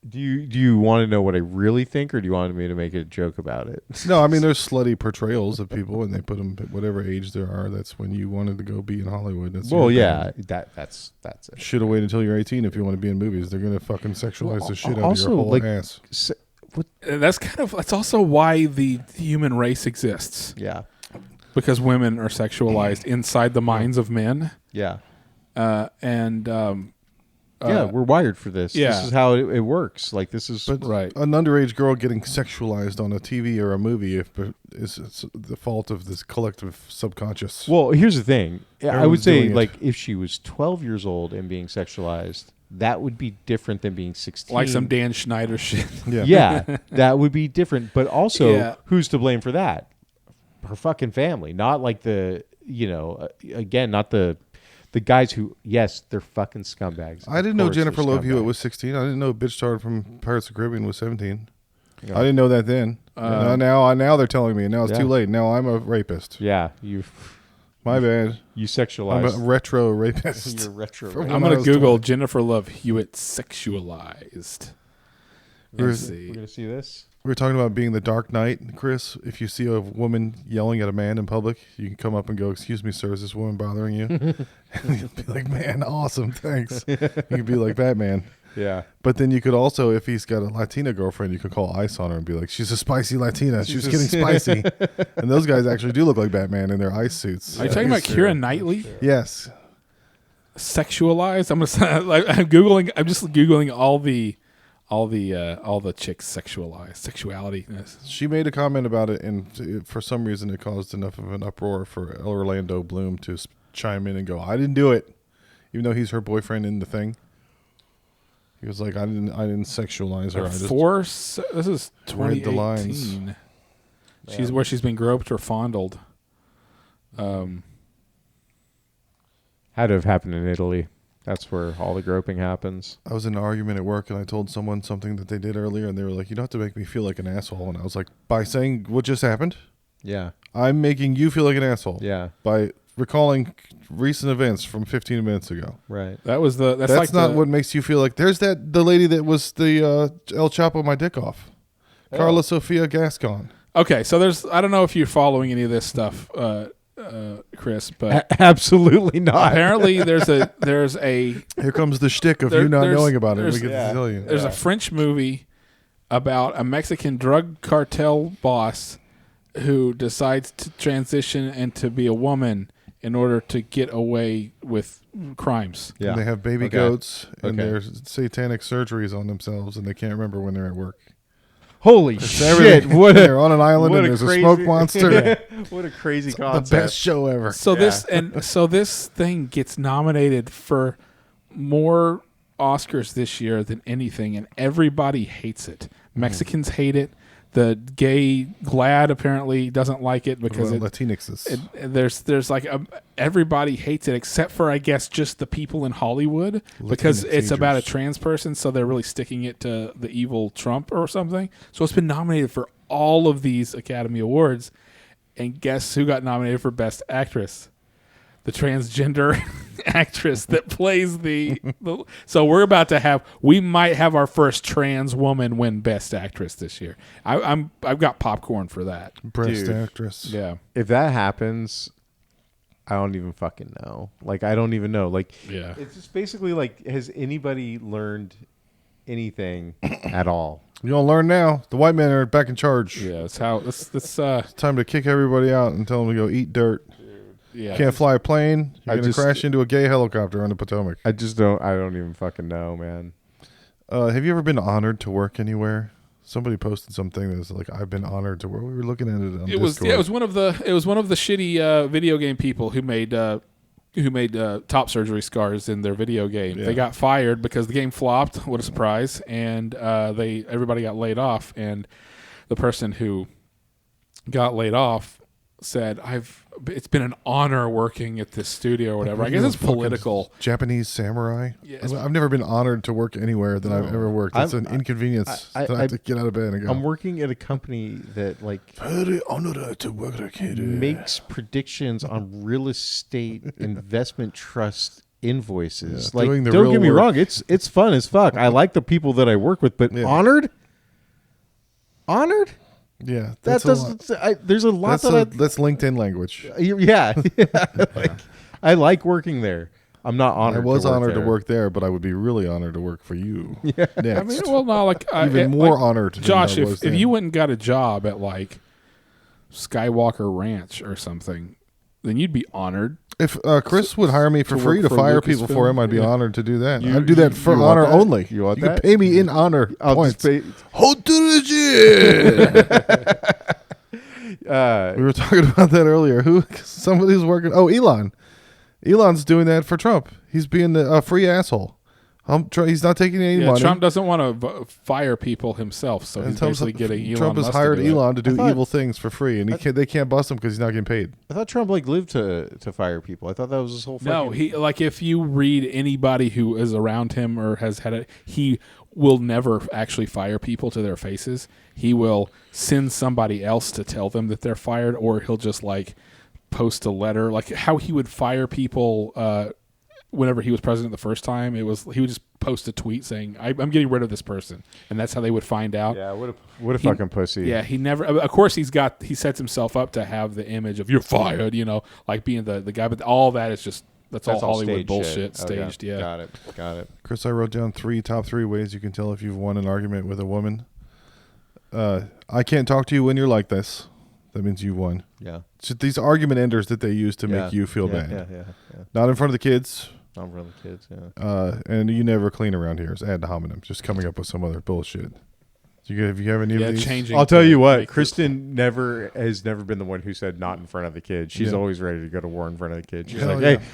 do you want to know what I really think, or do you want me to make a joke about it? No, I mean there's slutty portrayals of people, and they put them at whatever age there are. That's when you wanted to go be in Hollywood. That's Well, your yeah, thing. that's it. Should have waited until you're 18 if you want to be in movies. They're gonna fucking sexualize the shit out of also, your whole like- ass. And that's also why the human race exists, Yeah, because women are sexualized inside the minds of men, yeah, and yeah. We're wired for this. yeah. This is how it works. Like this is But right. an underage girl getting sexualized on a TV or a movie is it's the fault of this collective subconscious. Well, here's the thing. I would Everyone's say, doing it. like, if she was 12 years old and being sexualized, that would be different than being 16. Like some Dan Schneider shit. yeah. Yeah, that would be different. But also, Yeah. who's to blame for that? Her fucking family, not like again, not the guys who, yes, they're fucking scumbags. I didn't Of know course they're Jennifer Love Hewitt scumbags. was 16. I didn't know Bitch Starred from Pirates of the Caribbean was 17. Yeah. I didn't know that then. Now they're telling me. Now it's Yeah. too late. Now I'm a rapist. Yeah, you My bad. I'm a sexualized. retro rapist. You're retro. From right? I'm when I gonna was Google 20. Jennifer Love Hewitt sexualized. We're- Let's see. We're gonna see this. We were talking about being the Dark Knight, Chris. If you see a woman yelling at a man in public, you can come up and go, "Excuse me, sir, is this woman bothering you?" And you'll be like, "Man, awesome, thanks." You can be like Batman. Yeah. But then you could also, if he's got a Latina girlfriend, you could call ice on her and be like, "She's a spicy Latina. She's getting spicy." And those guys actually do look like Batman in their ice suits. Are you talking about Keira Knightley? Yes. Sexualized? I'm googling. I'm just googling all the chicks sexualized sexuality. She made a comment about it, and for some reason, it caused enough of an uproar for Orlando Bloom to chime in and go, "I didn't do it," even though he's her boyfriend in the thing. He was like, "I didn't sexualize her. I just This is read the lines." 2018. She's where she's been groped or fondled. Had to have happened in Italy. That's where all the groping happens. I was in an argument at work, and I told someone something that they did earlier, and they were like, "You don't have to make me feel like an asshole." And I was like, "By saying what just happened, Yeah. I'm making you feel like an asshole." Yeah. By recalling recent events from 15 minutes ago. Right. That's That's like not what makes you feel like. There's the lady that was the El Chapo my dick off, Carla Sofia Gascon. Okay, so I don't know if you're following any of this stuff, Chris, but Absolutely not. apparently there's a Here comes the shtick of There- you not there's- knowing about it. We there's- get to tell you. there's a French movie about a Mexican drug cartel boss who decides to transition and to be a woman in order to get away with crimes. Yeah. And they have baby Okay. goats and Okay. there's satanic surgeries on themselves, and they can't remember when they're at work. Holy It's shit! everything. What They're on an island what and a there's crazy, a smoke monster. What a crazy The concept! best show ever. So this thing gets nominated for more Oscars this year than anything, and everybody hates it. Mexicans hate it. The gay Glad apparently doesn't like it because Latinxes. there's like everybody hates it except for I guess just the people in Hollywood because it's about a trans person, so they're really sticking it to the evil Trump or something. So it's been nominated for all of these Academy Awards, and guess who got nominated for Best Actress? The transgender actress that plays the so we might have our first trans woman win Best Actress this year. I've got popcorn for that. Best Actress. Yeah. If that happens, I don't even fucking know. Like, I don't even know. Like, Yeah. it's just basically like, has anybody learned anything at all? You don't learn now. The white men are back in charge. Yeah, it's how this It's time to kick everybody out and tell them to go eat dirt. yeah. Can't fly a plane. You're going to crash into a gay helicopter on the Potomac. I don't even fucking know, man. Have you ever been honored to work anywhere? Somebody posted something that was like, I've been honored to work. We were looking at it on Discord. It was one of the shitty video game people who made top surgery scars in their video game. Yeah. They got fired because the game flopped. What a surprise! And everybody got laid off. And the person who got laid off said, it's been an honor working at this studio or whatever. I guess it's political. Japanese samurai. Yeah, I've never been honored to work anywhere that I've ever worked. It's an inconvenience that I have to get out of bed and go. I'm working at a company that like very honored to work here. Makes predictions on real estate investment trust invoices. Yeah, like, doing the don't real get me work. wrong, it's fun as fuck. I like the people that I work with, but honored. Yeah, That doesn't. There's a lot that's LinkedIn language. Yeah. Like, I like working there. I'm not honored. I was honored there. to work there, but I would be really honored to work for you. Yeah. Next. I mean, well, no, like even more honored. Josh, than I was if then. you went and got a job at like Skywalker Ranch or something, then you'd be honored. If Chris would hire me for to free work to for fire people Lucasfilm? for him, I'd be Yeah. honored to do that. You- I'd do that you- for you want honor that? only. You want can that? pay me in honor I'll points. just pay. Hold to the gym. We were talking about that earlier. Somebody's working. Oh, Elon. Elon's doing that for Trump. He's being a free asshole. He's not taking any money. Trump doesn't want to fire people himself, so he's basically getting Elon Trump has Musk hired to do Elon to do I thought- evil things for free, and they can't bust him because he's not getting paid. I thought Trump like lived to fire people. I thought that was his whole. No, fucking... he like if you read anybody who is around him or has had it, he will never actually fire people to their faces. He will send somebody else to tell them that they're fired, or he'll just like post a letter, like how he would fire people. Whenever he was president the first time, he would just post a tweet saying, "I'm getting rid of this person," and that's how they would find out. Yeah, what a fucking pussy. Yeah, he never. Of course, he sets himself up to have the image of "you're fired," like being the guy. But all that is just that's all Hollywood staged bullshit, shit. staged. Yeah, Got it. Chris, I wrote down top three ways you can tell if you've won an argument with a woman. I can't talk to you when you're like this. That means you won. Yeah. So these argument enders that they use to make you feel bad. Yeah. Not in front of the kids. Not in front of the kids. Yeah. And you never clean around here. It's ad hominem. Just coming up with some other bullshit. If you have any of these? changing. I'll tell you to what. make Kristen has never been the one who said not in front of the kids. She's always ready to go to war in front of the kids. She's Hell like, yeah.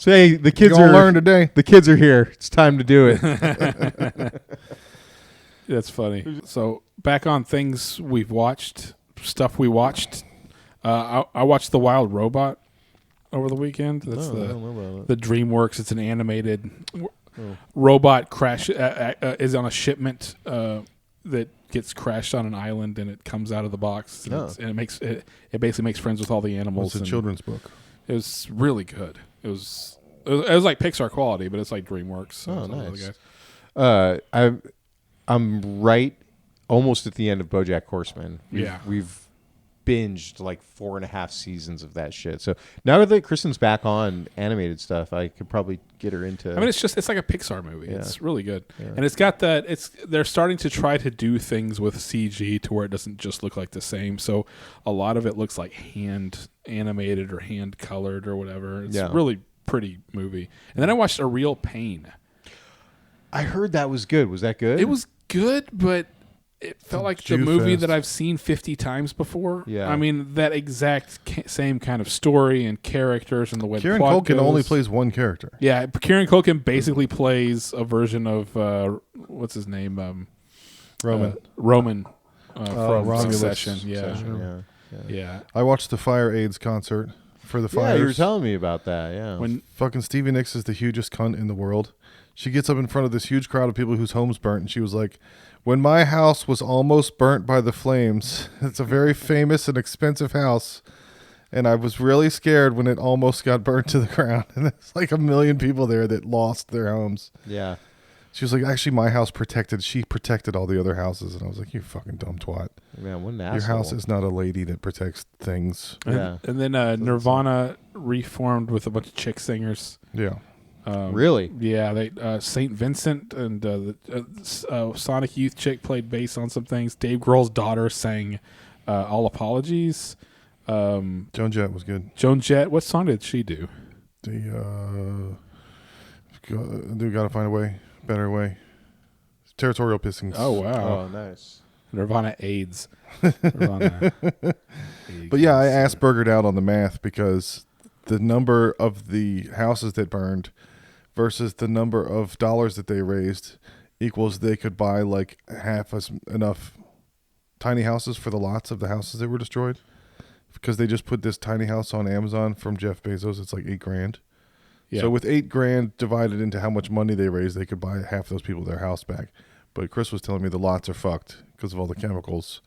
hey, the kids You're are gonna learn today. The kids are here. It's time to do it. That's funny. So back on things we've watched, stuff we watched. I watched The Wild Robot over the weekend. That's I don't know about the DreamWorks. It's an animated robot crash is on a shipment that gets crashed on an island, and it comes out of the box, and it basically makes friends with all the animals. It's a children's book. It was really good. It was like Pixar quality, but it's like DreamWorks. So Oh, it's all the nice. guys. I'm right almost at the end of BoJack Horseman. We've binged like 4.5 seasons of that shit. So now that Kristen's back on animated stuff, I could probably get her into. I mean, it's like a Pixar movie. Yeah. It's really good, Yeah. and it's got that. They're starting to try to do things with CG to where it doesn't just look like the same. So a lot of it looks like hand animated or hand colored or whatever. It's really pretty movie. And then I watched A Real Pain. I heard that was good. Was that good? It was good, but it felt like the Jew movie fest. that I've seen 50 times before. Yeah. I mean, that exact same kind of story and characters and the way Kieran the plot Culkin goes. only plays one character. Yeah, Kieran Culkin basically plays a version of what's his name? Roman. Roman. from Romulus. Succession. Yeah. Succession, Yeah. I watched the Fire AIDS concert for the Yeah, fires. you were telling me about that. Yeah. When Fucking Stevie Nicks is the hugest cunt in the world. She gets up in front of this huge crowd of people whose homes burnt, and she was like, "When my house was almost burnt by the flames, it's a very famous and expensive house, and I was really scared when it almost got burnt to the ground." And there's like 1 million people there that lost their homes. Yeah. She was like, "Actually, my house protected. She protected all the other houses." And I was like, "You fucking dumb twat. Man, what an Your asshole. house is not a lady that protects things." Yeah. and then Nirvana reformed with a bunch of chick singers. Yeah. Really? Yeah, they Saint Vincent and the Sonic Youth chick played bass on some things. Dave Grohl's daughter sang "All Apologies." Joan Jett was good. Joan Jett, what song did she do? The do gotta find a way, better way. Territorial Pissings. Oh wow, Oh, nice. Nirvana AIDS. Nirvana AIDS. But yeah, I Aspergered out on the math because the number of the houses that burned versus the number of dollars that they raised equals they could buy like half as enough tiny houses for the lots of the houses that were destroyed. Because they just put this tiny house on Amazon from Jeff Bezos. It's like $8,000. Yeah. So with $8,000 divided into how much money they raised, they could buy half those people their house back. But Chris was telling me the lots are fucked because of all the chemicals,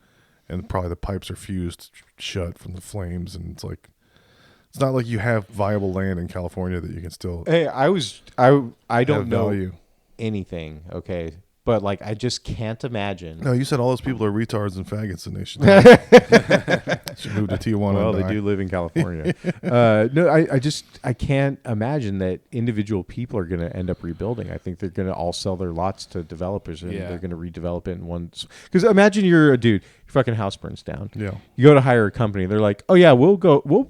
and probably the pipes are fused shut from the flames. And it's like, it's not like you have viable land in California that you can still Hey, I don't have know value. anything, okay? But like I just can't imagine. No, you said all those people are retards and faggots, and they should, should move to Tijuana. Well, and they die. do live in California. No, I can't imagine that individual people are going to end up rebuilding. I think they're going to all sell their lots to developers, and they're going to redevelop it in one. Because imagine you're a dude, your fucking house burns down. Yeah. You go to hire a company. They're like, oh yeah, we'll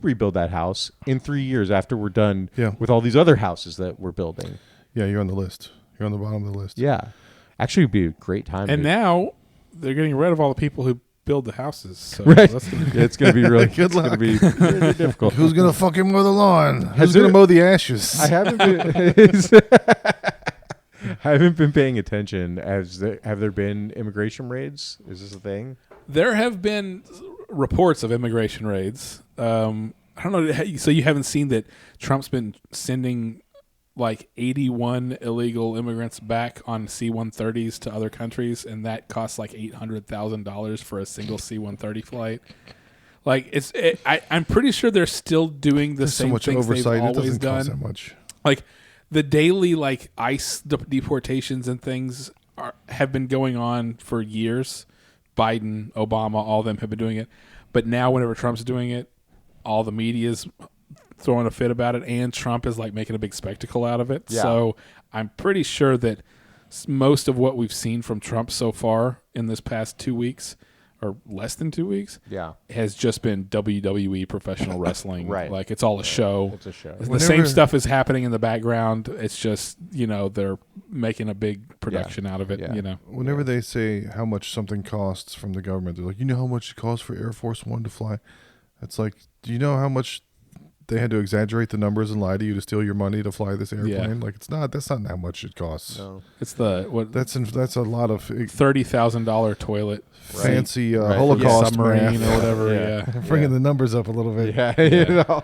rebuild that house in 3 years after we're done with all these other houses that we're building. Yeah, you're on the list. You're on the bottom of the list. Yeah. Actually, it'd be a great time. And now they're getting rid of all the people who build the houses. So Right. that's gonna be it's going to be really Good luck. It's going to be really difficult. Who's gonna fucking mow the lawn? Who's there- gonna mow the ashes? I haven't been paying attention. Have there been immigration raids? Is this a thing? There have been reports of immigration raids. I don't know. So you haven't seen that Trump's been sending like 81 illegal immigrants back on C-130s to other countries, and that costs like $800,000 for a single C-130 flight. Like I'm pretty sure they're still doing the There's so same much things oversight. they've It always doesn't cost done. that much. Like the daily like ICE deportations and things have been going on for years. Biden, Obama, all of them have been doing it. But now whenever Trump's doing it, all the media's throwing a fit about it, and Trump is like making a big spectacle out of it. Yeah. So I'm pretty sure that most of what we've seen from Trump so far in this past 2 weeks, or less than 2 weeks, Yeah. has just been WWE professional wrestling. Right. Like it's all a show. It's a show. The same stuff is happening in the background. It's just, they're making a big production out of it, Yeah. Whenever they say how much something costs from the government, they're like, you know how much it costs for Air Force One to fly? It's like, do you know how much they had to exaggerate the numbers and lie to you to steal your money to fly this airplane? Yeah. Like, it's not. That's not how much it costs. No. It's the That's a lot of $30,000 toilet fancy Right. Holocaust submarine math. or whatever. Yeah. Yeah. Bringing the numbers up a little bit. Yeah. You know.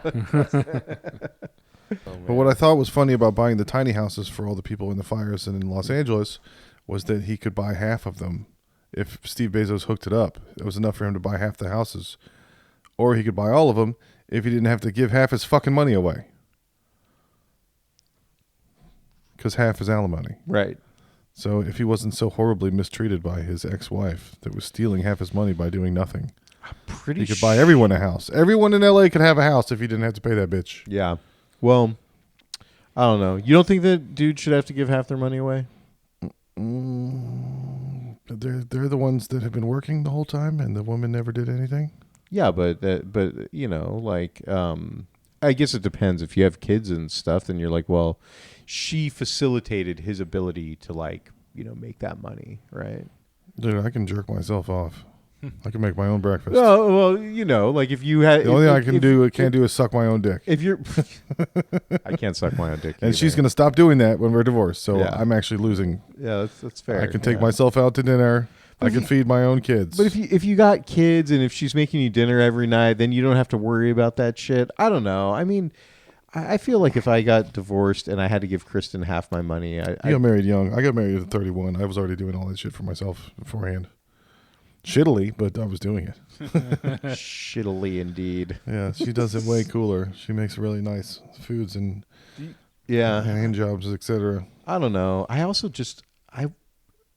But what I thought was funny about buying the tiny houses for all the people in the fires and in Los Angeles was that he could buy half of them if Steve Bezos hooked it up. It was enough for him to buy half the houses. Or he could buy all of them if he didn't have to give half his fucking money away. Because half is alimony. Right. So if he wasn't so horribly mistreated by his ex-wife that was stealing half his money by doing nothing, he could buy everyone a house. Everyone in LA could have a house if he didn't have to pay that bitch. Yeah. Well, I don't know. You don't think that dude should have to give half their money away? They're the ones that have been working the whole time, and the woman never did anything. Yeah, but I guess it depends. If you have kids and stuff, then you're like, well, she facilitated his ability to make that money, right? Dude, I can jerk myself off. I can make my own breakfast. Oh, well, if you had The only thing I can't do is suck my own dick. if you're, I can't suck my own dick. And either. she's going to stop doing that when we're divorced. So Yeah. I'm actually losing. Yeah, that's fair. I can take yeah. myself out to dinner. I can feed my own kids. But if you got kids and if she's making you dinner every night, then you don't have to worry about that shit. I don't know. I mean, I feel like if I got divorced and I had to give Kristen half my money, You got married young. I got married at 31. I was already doing all that shit for myself beforehand. Shittily, but I was doing it. shittily indeed. Yeah, she does it way cooler. She makes really nice foods and Yeah. hand jobs, etc. I don't know. I also just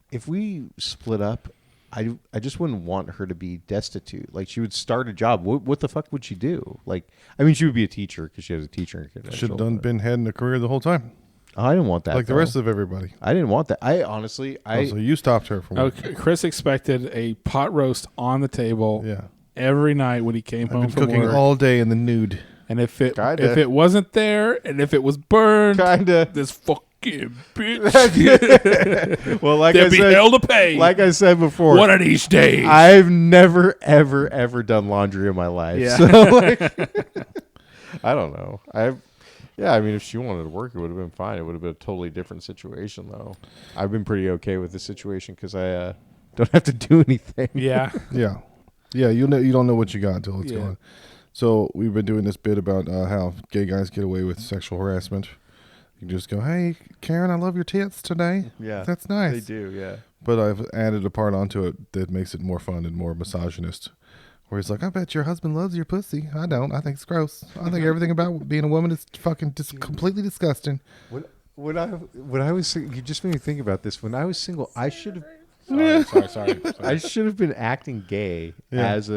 if we split up, I just wouldn't want her to be destitute. Like she would start a job. What the fuck would she do? Like I mean, she would be a teacher because she has a teacher credential. Should have been heading a career the whole time, I didn't want that. like the rest of everybody. I didn't want that. I honestly, So you stopped her from. Okay, Chris expected a pot roast on the table Yeah, every night when he came I've home been from cooking work. all day in the nude. And if it Kinda. wasn't there, and if it was burned, kinda. this fucking bitch, Well, like there'd I be said, hell to pay. like I said before, one of these days. I've never, ever, ever done laundry in my life. Yeah. So, like, I don't know. Yeah, I mean, if she wanted to work, it would have been fine. It would have been a totally different situation, though. I've been pretty okay with the situation because I don't have to do anything. Yeah. Yeah, yeah. You don't know what you got until it's Yeah. gone. So we've been doing this bit about how gay guys get away with sexual harassment. You just go, "Hey, Karen, I love your tits today." Yeah, That's nice. they do. Yeah. But I've added a part onto it that makes it more fun and more misogynist. Where he's like, "I bet your husband loves your pussy." I don't. I think it's gross. I think everything about being a woman is fucking just completely disgusting. When I was, you just made me think about this. When I was single, I should have. Sorry. I should have been acting gay Yeah. as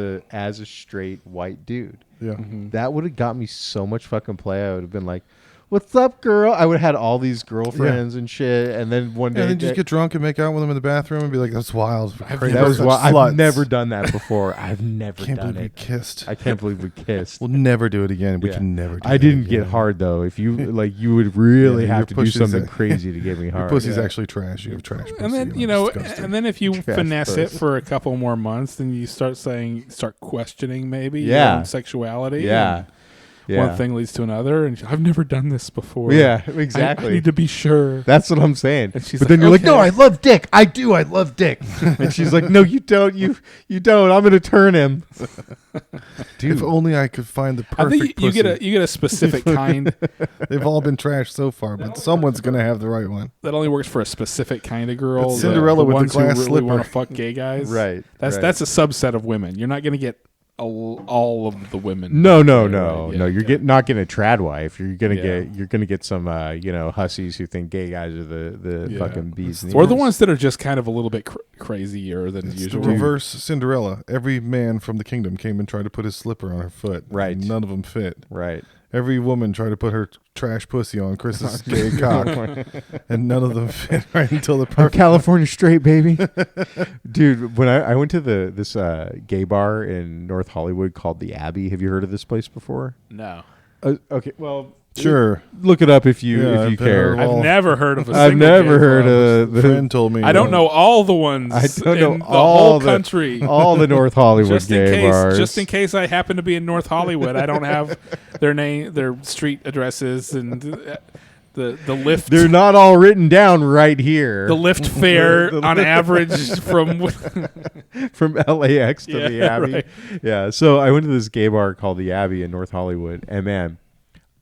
a straight white dude. Yeah. That would have got me so much fucking play. I would have been like, "What's up, girl?" I would have had all these girlfriends and shit. And then one day, And then just get drunk and make out with them in the bathroom and be like, "That's wild." Crazy. that was Such why I've sluts. never done that before. I've never Can't done believe we it. kissed. I can't believe we kissed. We'll never do it again. We Yeah. can never do I it didn't again. get hard though. If you like, you would really Yeah, have your to do pussy's something a- crazy to get me Your hard. pussy's Yeah. actually trash. You have trash pussy. And then It's disgusting. and then if you Trash finesse it puss. for a couple more months, then you start questioning maybe your Yeah. own sexuality. Yeah. and Yeah. One thing leads to another, and I've never done this before. Yeah, I exactly. need to be sure. That's what I'm saying. And she's But like, then you're like, "Okay." "No, I love dick. I do. I love dick." And she's like, "No, you don't. You don't. I'm gonna turn him." Dude, If only I could find the I perfect think you pussy. get a specific kind They've all been trashed so far, but someone's gonna have the right one. that only works for a specific kind of girl. It's Cinderella with the ones glass who really slipper. want to fuck gay guys. right. That's right. that's a subset of women. You're not going to get all of the women. No. Yeah, You're yeah. not getting a trad wife. You're gonna Yeah. get some hussies who think gay guys are the Yeah. fucking bees. Or the ones that are just kind of a little bit crazier than It's usual. the reverse Cinderella. Every man from the kingdom came and tried to put his slipper on her foot. Right. None of them fit. Right. Every woman tried to put her trash pussy on Chris's gay cock, and none of them fit right until the I'm perfect. California straight, baby. Dude, when I went to this gay bar in North Hollywood called the Abbey. Have you heard of this place before? No. Okay, well, Sure. look it up if you Yeah, if you I've care. heard of I've never heard of a I've single never gay heard club. of A friend told me. I don't know all the ones I don't know in the all whole the- country. all the North Hollywood just in gay case, bars. just in case I happen to be in North Hollywood, I don't have their name, their street addresses, and the lift. They're not all written down right here. The lift fare The on lift- average from From LAX to Yeah, the Abbey. right. Yeah. So I went to this gay bar called the Abbey in North Hollywood, and man,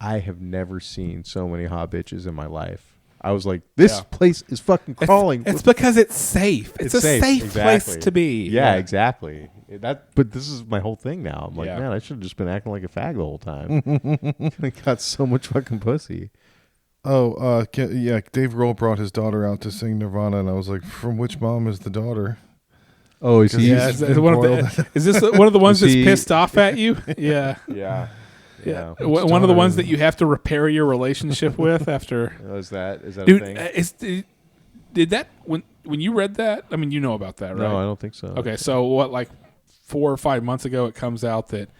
I have never seen so many hot bitches in my life. I was like, this Yeah. place is fucking crawling. It's because it's safe. It's a safe place Exactly. to be. Yeah, exactly. But this is my whole thing now. I'm like, Yeah. man, I should have just been acting like a fag the whole time. I got so much fucking pussy. Oh, yeah. Dave Grohl brought his daughter out to sing Nirvana, and I was like, "From which mom is the daughter?" Oh, is he? Yeah, He's is this one of the ones Was that's he- pissed off at you? Yeah. Yeah. Yeah. One of the ones that you have to repair your relationship with after. Is that a Dude, thing? did that when you read that? I mean, you know about that, right? No, I don't think so. Okay, so what, like 4 or 5 months ago, it comes out that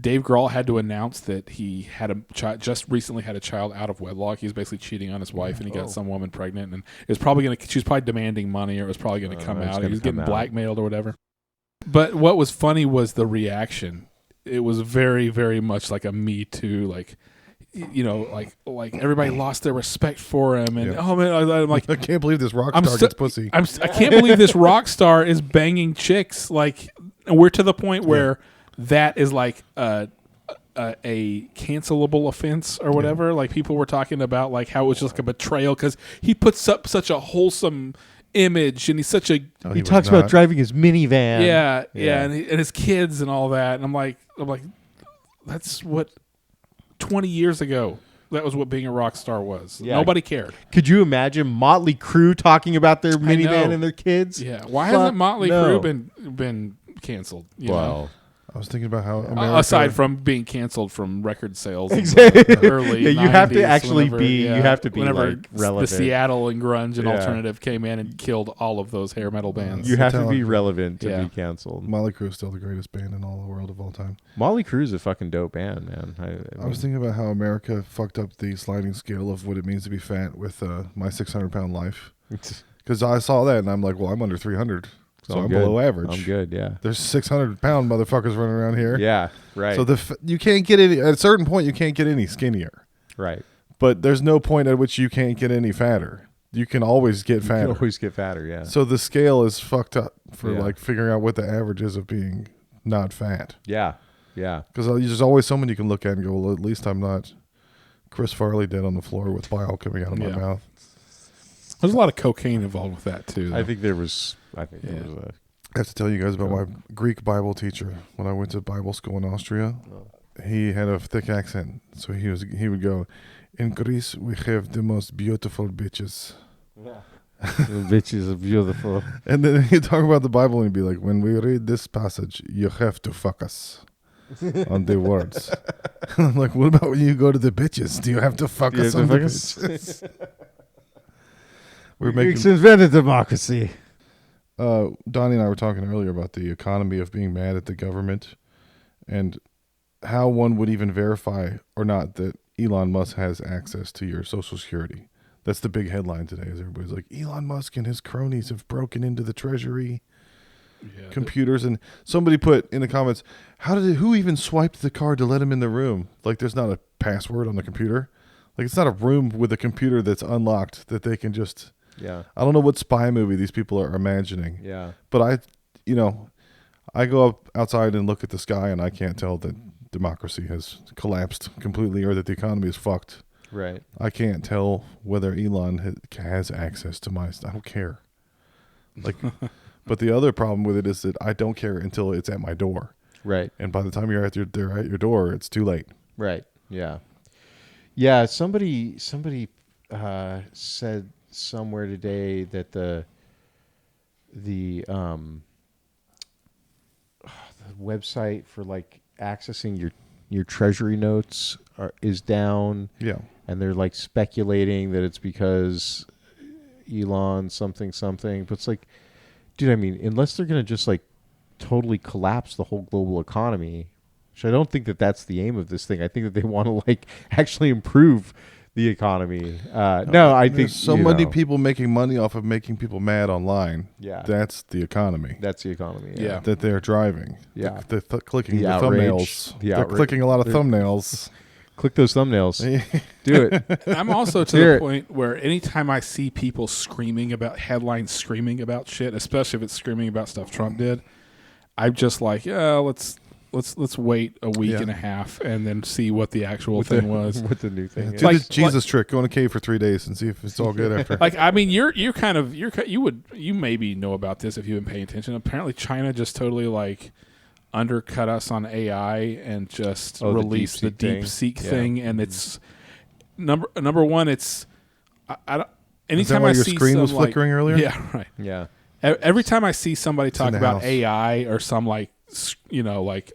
Dave Grohl had to announce that he had a child, just recently had a child out of wedlock. He was basically cheating on his wife, and he got some woman pregnant, and it was probably she was probably demanding money, or it was probably going to come it's out. He gonna was getting come out. blackmailed or whatever. But what was funny was the reaction. It was very, very much like a Me Too. Like like everybody lost their respect for him, and Yep. oh man, I'm like, I can't believe this rock I'm star gets pussy. I can't believe this rock star is banging chicks. Like, and we're to the point where that is like a cancelable offense or whatever. Like, people were talking about like how it was just like a betrayal because he puts up such a wholesome image, and he's such a No, He was talks not. about driving his minivan. and his kids and all that. And I'm like, that's what 20 years ago. That was what being a rock star was. Yeah. Nobody cared. Could you imagine Motley Crue talking about their minivan know. and their kids? Yeah. Why Fuck hasn't Motley no. Crue been canceled? You know? Well, I was thinking about how America, Aside from being canceled from record sales, in Exactly. the early Yeah, you have to 90s, actually whenever- be- you have to be, whenever like, relevant. The Seattle and grunge and Yeah. alternative came in and killed all of those hair metal bands. you have to talent. be relevant to Yeah. be canceled. Motley Crue is still the greatest band in all the world of all time. Motley Crue is a fucking dope band, man. I was thinking about how America fucked up the sliding scale of what it means to be fat with my 600-pound life. Because I saw that and I'm like, well, I'm under 300, so I'm good. below average. I'm good, yeah. There's 600-pound motherfuckers running around here. Yeah, right. So you can't get any, at a certain point, you can't get any skinnier. right. But there's no point at which you can't get any fatter. You can always get You fatter. can always get fatter, yeah. So the scale is fucked up for Yeah. like figuring out what the average is of being not fat. Yeah, yeah. Because there's always someone you can look at and go, well, at least I'm not Chris Farley dead on the floor with bile coming out of my Yeah. mouth. There's a lot of cocaine involved with that too. I though. think there was I have to tell you guys about my Greek Bible teacher. When I went to Bible school in Austria, he had a thick accent. So he would go, in Greece, we have the most beautiful bitches. bitches are beautiful. And then he'd talk about the Bible and he'd be like, when we read this passage, you have to fuck us on the words. I'm like, what about when you go to the bitches? Do you have to fuck us on the bitches? We're making... invented democracy. Donnie and I were talking earlier about the economy of being mad at the government and how one would even verify or not that Elon Musk has access to your Social Security. That's the big headline today. Is everybody's like, Elon Musk and his cronies have broken into the Treasury computers. And somebody put in the comments, who even swiped the card to let him in the room? Like, there's not a password on the computer. Like, it's not a room with a computer that's unlocked that they can just... Yeah. I don't know what spy movie these people are imagining. Yeah. But I go up outside and look at the sky and I can't tell that democracy has collapsed completely or that the economy is fucked. Right. I can't tell whether Elon has access to my... I don't care. Like, but the other problem with it is that I don't care until it's at my door. Right. And by the time they're at your door, it's too late. Right. Yeah. Yeah. Somebody said somewhere today that the website for like accessing your treasury notes is down. Yeah. And they're like speculating that it's because Elon something. But it's like, dude, I mean, unless they're going to just like totally collapse the whole global economy, which I don't think that that's the aim of this thing. I think that they want to like actually improve the economy. No, I think There's so many people making money off of making people mad online. Yeah. That's the economy. That's the economy. Yeah. That they're driving. Yeah. They're clicking The the outrage. thumbnails. The They're outrage. clicking a lot of thumbnails. Click those thumbnails. Do it. I'm also to Here. the point where anytime I see people screaming about headlines, screaming about shit, especially if it's screaming about stuff Trump did, I'm just like, yeah, let's wait a week Yeah. and a half and then see what the actual thing was. What the new thing is. Do Like- the Jesus trick. Go in a cave for 3 days and see if it's all good after. Like, I mean, you maybe know about this if you've been paying attention. Apparently, China just totally like undercut us on AI and just Oh, the released the DeepSeek DeepSeek thing? thing, and it's number one. It's I don't. Is that Anytime why I your see screen was some, like- flickering earlier? Yeah, right. Yeah. Every time I see somebody talk in the about house. AI or some like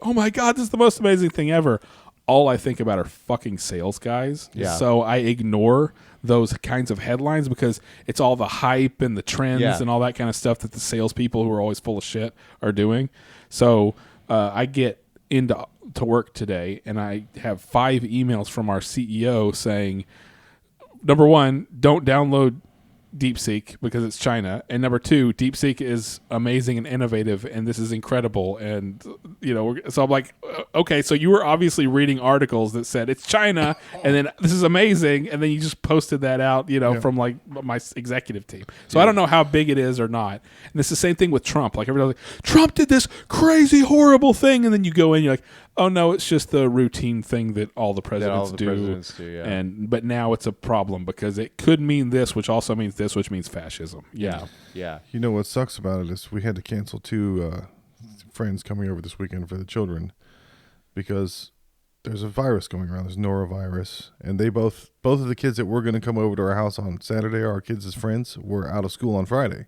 oh my god, this is the most amazing thing ever, all I think about are fucking sales guys. Yeah. So I ignore those kinds of headlines because it's all the hype and the trends Yeah. and all that kind of stuff that the salespeople who are always full of shit are doing. So I get into work today and I have 5 emails from our CEO saying, number one, don't download DeepSeek because it's China, and number two, DeepSeek is amazing and innovative, and this is incredible. And so I'm like, okay, so you were obviously reading articles that said it's China, and then this is amazing, and then you just posted that out, from like my executive team. So I don't know how big it is or not. And it's the same thing with Trump. Like everybody's like, Trump did this crazy, horrible thing, and then you go in, you're like, oh no, it's just the routine thing that all the presidents do. Yeah. But now it's a problem because it could mean this, which also means this, which means fascism. Yeah. You know what sucks about it is we had to cancel 2 friends coming over this weekend for the children because there's a virus going around. There's norovirus, and they both of the kids that were going to come over to our house on Saturday, our kids as friends, were out of school on Friday.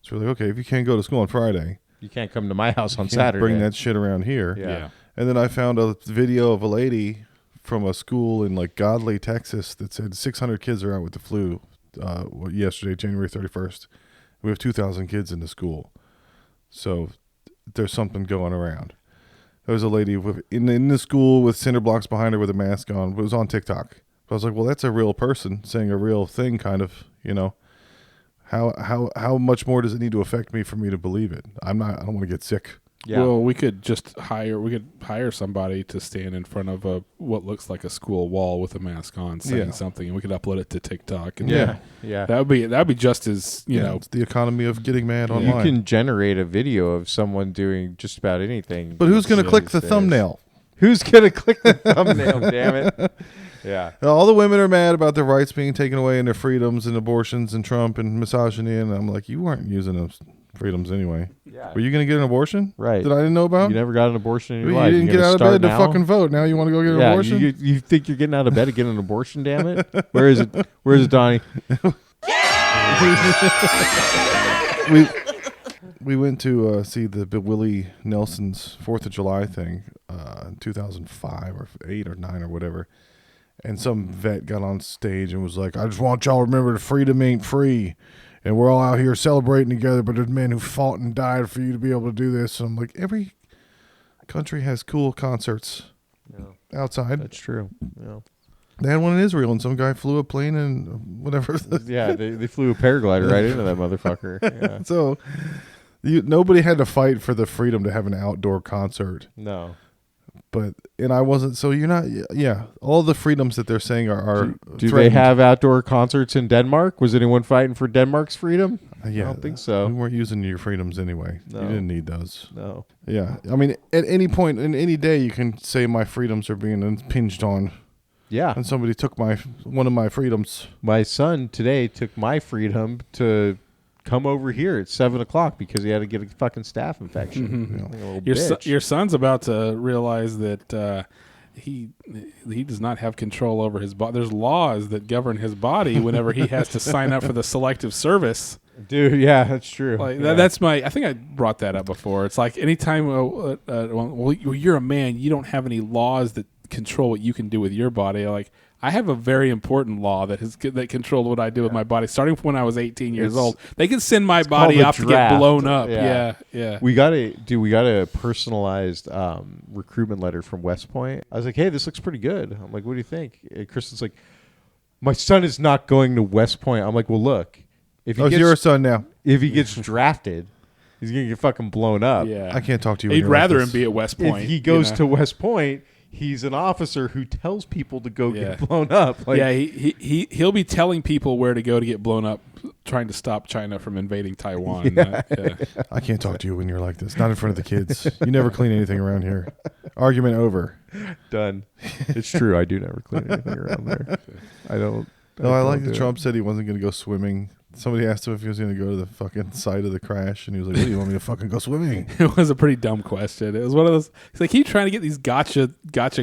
So we're like, okay, if you can't go to school on Friday, you can't come to my house on you can't Saturday. bring that shit around here. Yeah. And then I found a video of a lady from a school in like Godley, Texas, that said 600 kids are out with the flu yesterday, January 31st. We have 2,000 kids in the school. So there's something going around. There was a lady in the school with cinder blocks behind her with a mask on. It was on TikTok. I was like, well, that's a real person saying a real thing, kind of, How much more does it need to affect me for me to believe it? I don't want to get sick. Yeah. Well, we could hire somebody to stand in front of what looks like a school wall with a mask on saying something, and we could upload it to TikTok. And yeah. That'd be just as It's the economy of getting mad online. You can generate a video of someone doing just about anything. But who's going to click the thumbnail? Who's going to click the thumbnail, damn it? Yeah. All the women are mad about their rights being taken away and their freedoms and abortions and Trump and misogyny. And I'm like, you weren't using those freedoms anyway. Yeah. Were you going to get an abortion? Right. That I didn't know about? You never got an abortion in your you life. didn't get out of bed to fucking vote. Now you want to go get an abortion? You think you're getting out of bed to get an abortion, damn it? Where is it? Where is it, Donnie? We went to see the Willie Nelson's 4th of July thing in 2005 or 8 or 9 or whatever. And some vet got on stage and was like, I just want y'all to remember that freedom ain't free. And we're all out here celebrating together, but there's men who fought and died for you to be able to do this. And I'm like, every country has cool concerts outside. That's true. Yeah. They had one in Israel, and some guy flew a plane and whatever. Yeah, they flew a paraglider right into that motherfucker. Yeah. So nobody had to fight for the freedom to have an outdoor concert. No. And I wasn't, so you're not, all the freedoms that they're saying are do they have outdoor concerts in Denmark? Was anyone fighting for Denmark's freedom? Yeah. I don't think so. We weren't using your freedoms anyway. No. You didn't need those. No. Yeah. I mean, at any point in any day, you can say my freedoms are being impinged on. Yeah. And somebody took one of my freedoms. My son today took my freedom to come over here at 7:00 because he had to get a fucking staph infection. Mm-hmm. Your son's about to realize that he does not have control over his body. There's laws that govern his body whenever he has to sign up for the selective service. Dude, yeah, that's true. That's I think I brought that up before. It's like anytime, you're a man, you don't have any laws that control what you can do with your body. Like, I have a very important law that controlled what I do with my body, starting from when I was 18 years old. They can send my body off to get blown up. Yeah. We got a personalized recruitment letter from West Point. I was like, hey, this looks pretty good. I'm like, what do you think? And Kristen's like, my son is not going to West Point. I'm like, well, look, if he gets your son now. If he gets drafted, he's gonna get fucking blown up. Yeah, I can't talk to you. He'd rather him be at West Point. If he goes to West Point, he's an officer who tells people to go get blown up. Like, he'll be telling people where to go to get blown up, trying to stop China from invading Taiwan. I can't talk to you when you're like this. Not in front of the kids. You never clean anything around here. Argument over. Done. It's true. I do never clean anything around there. I don't. No, I like that Trump said he wasn't going to go swimming. Somebody asked him if he was going to go to the fucking site of the crash, and he was like, what do you want me to fucking go swimming? It was a pretty dumb question. It was one of those, he's like, keep trying to get these gotcha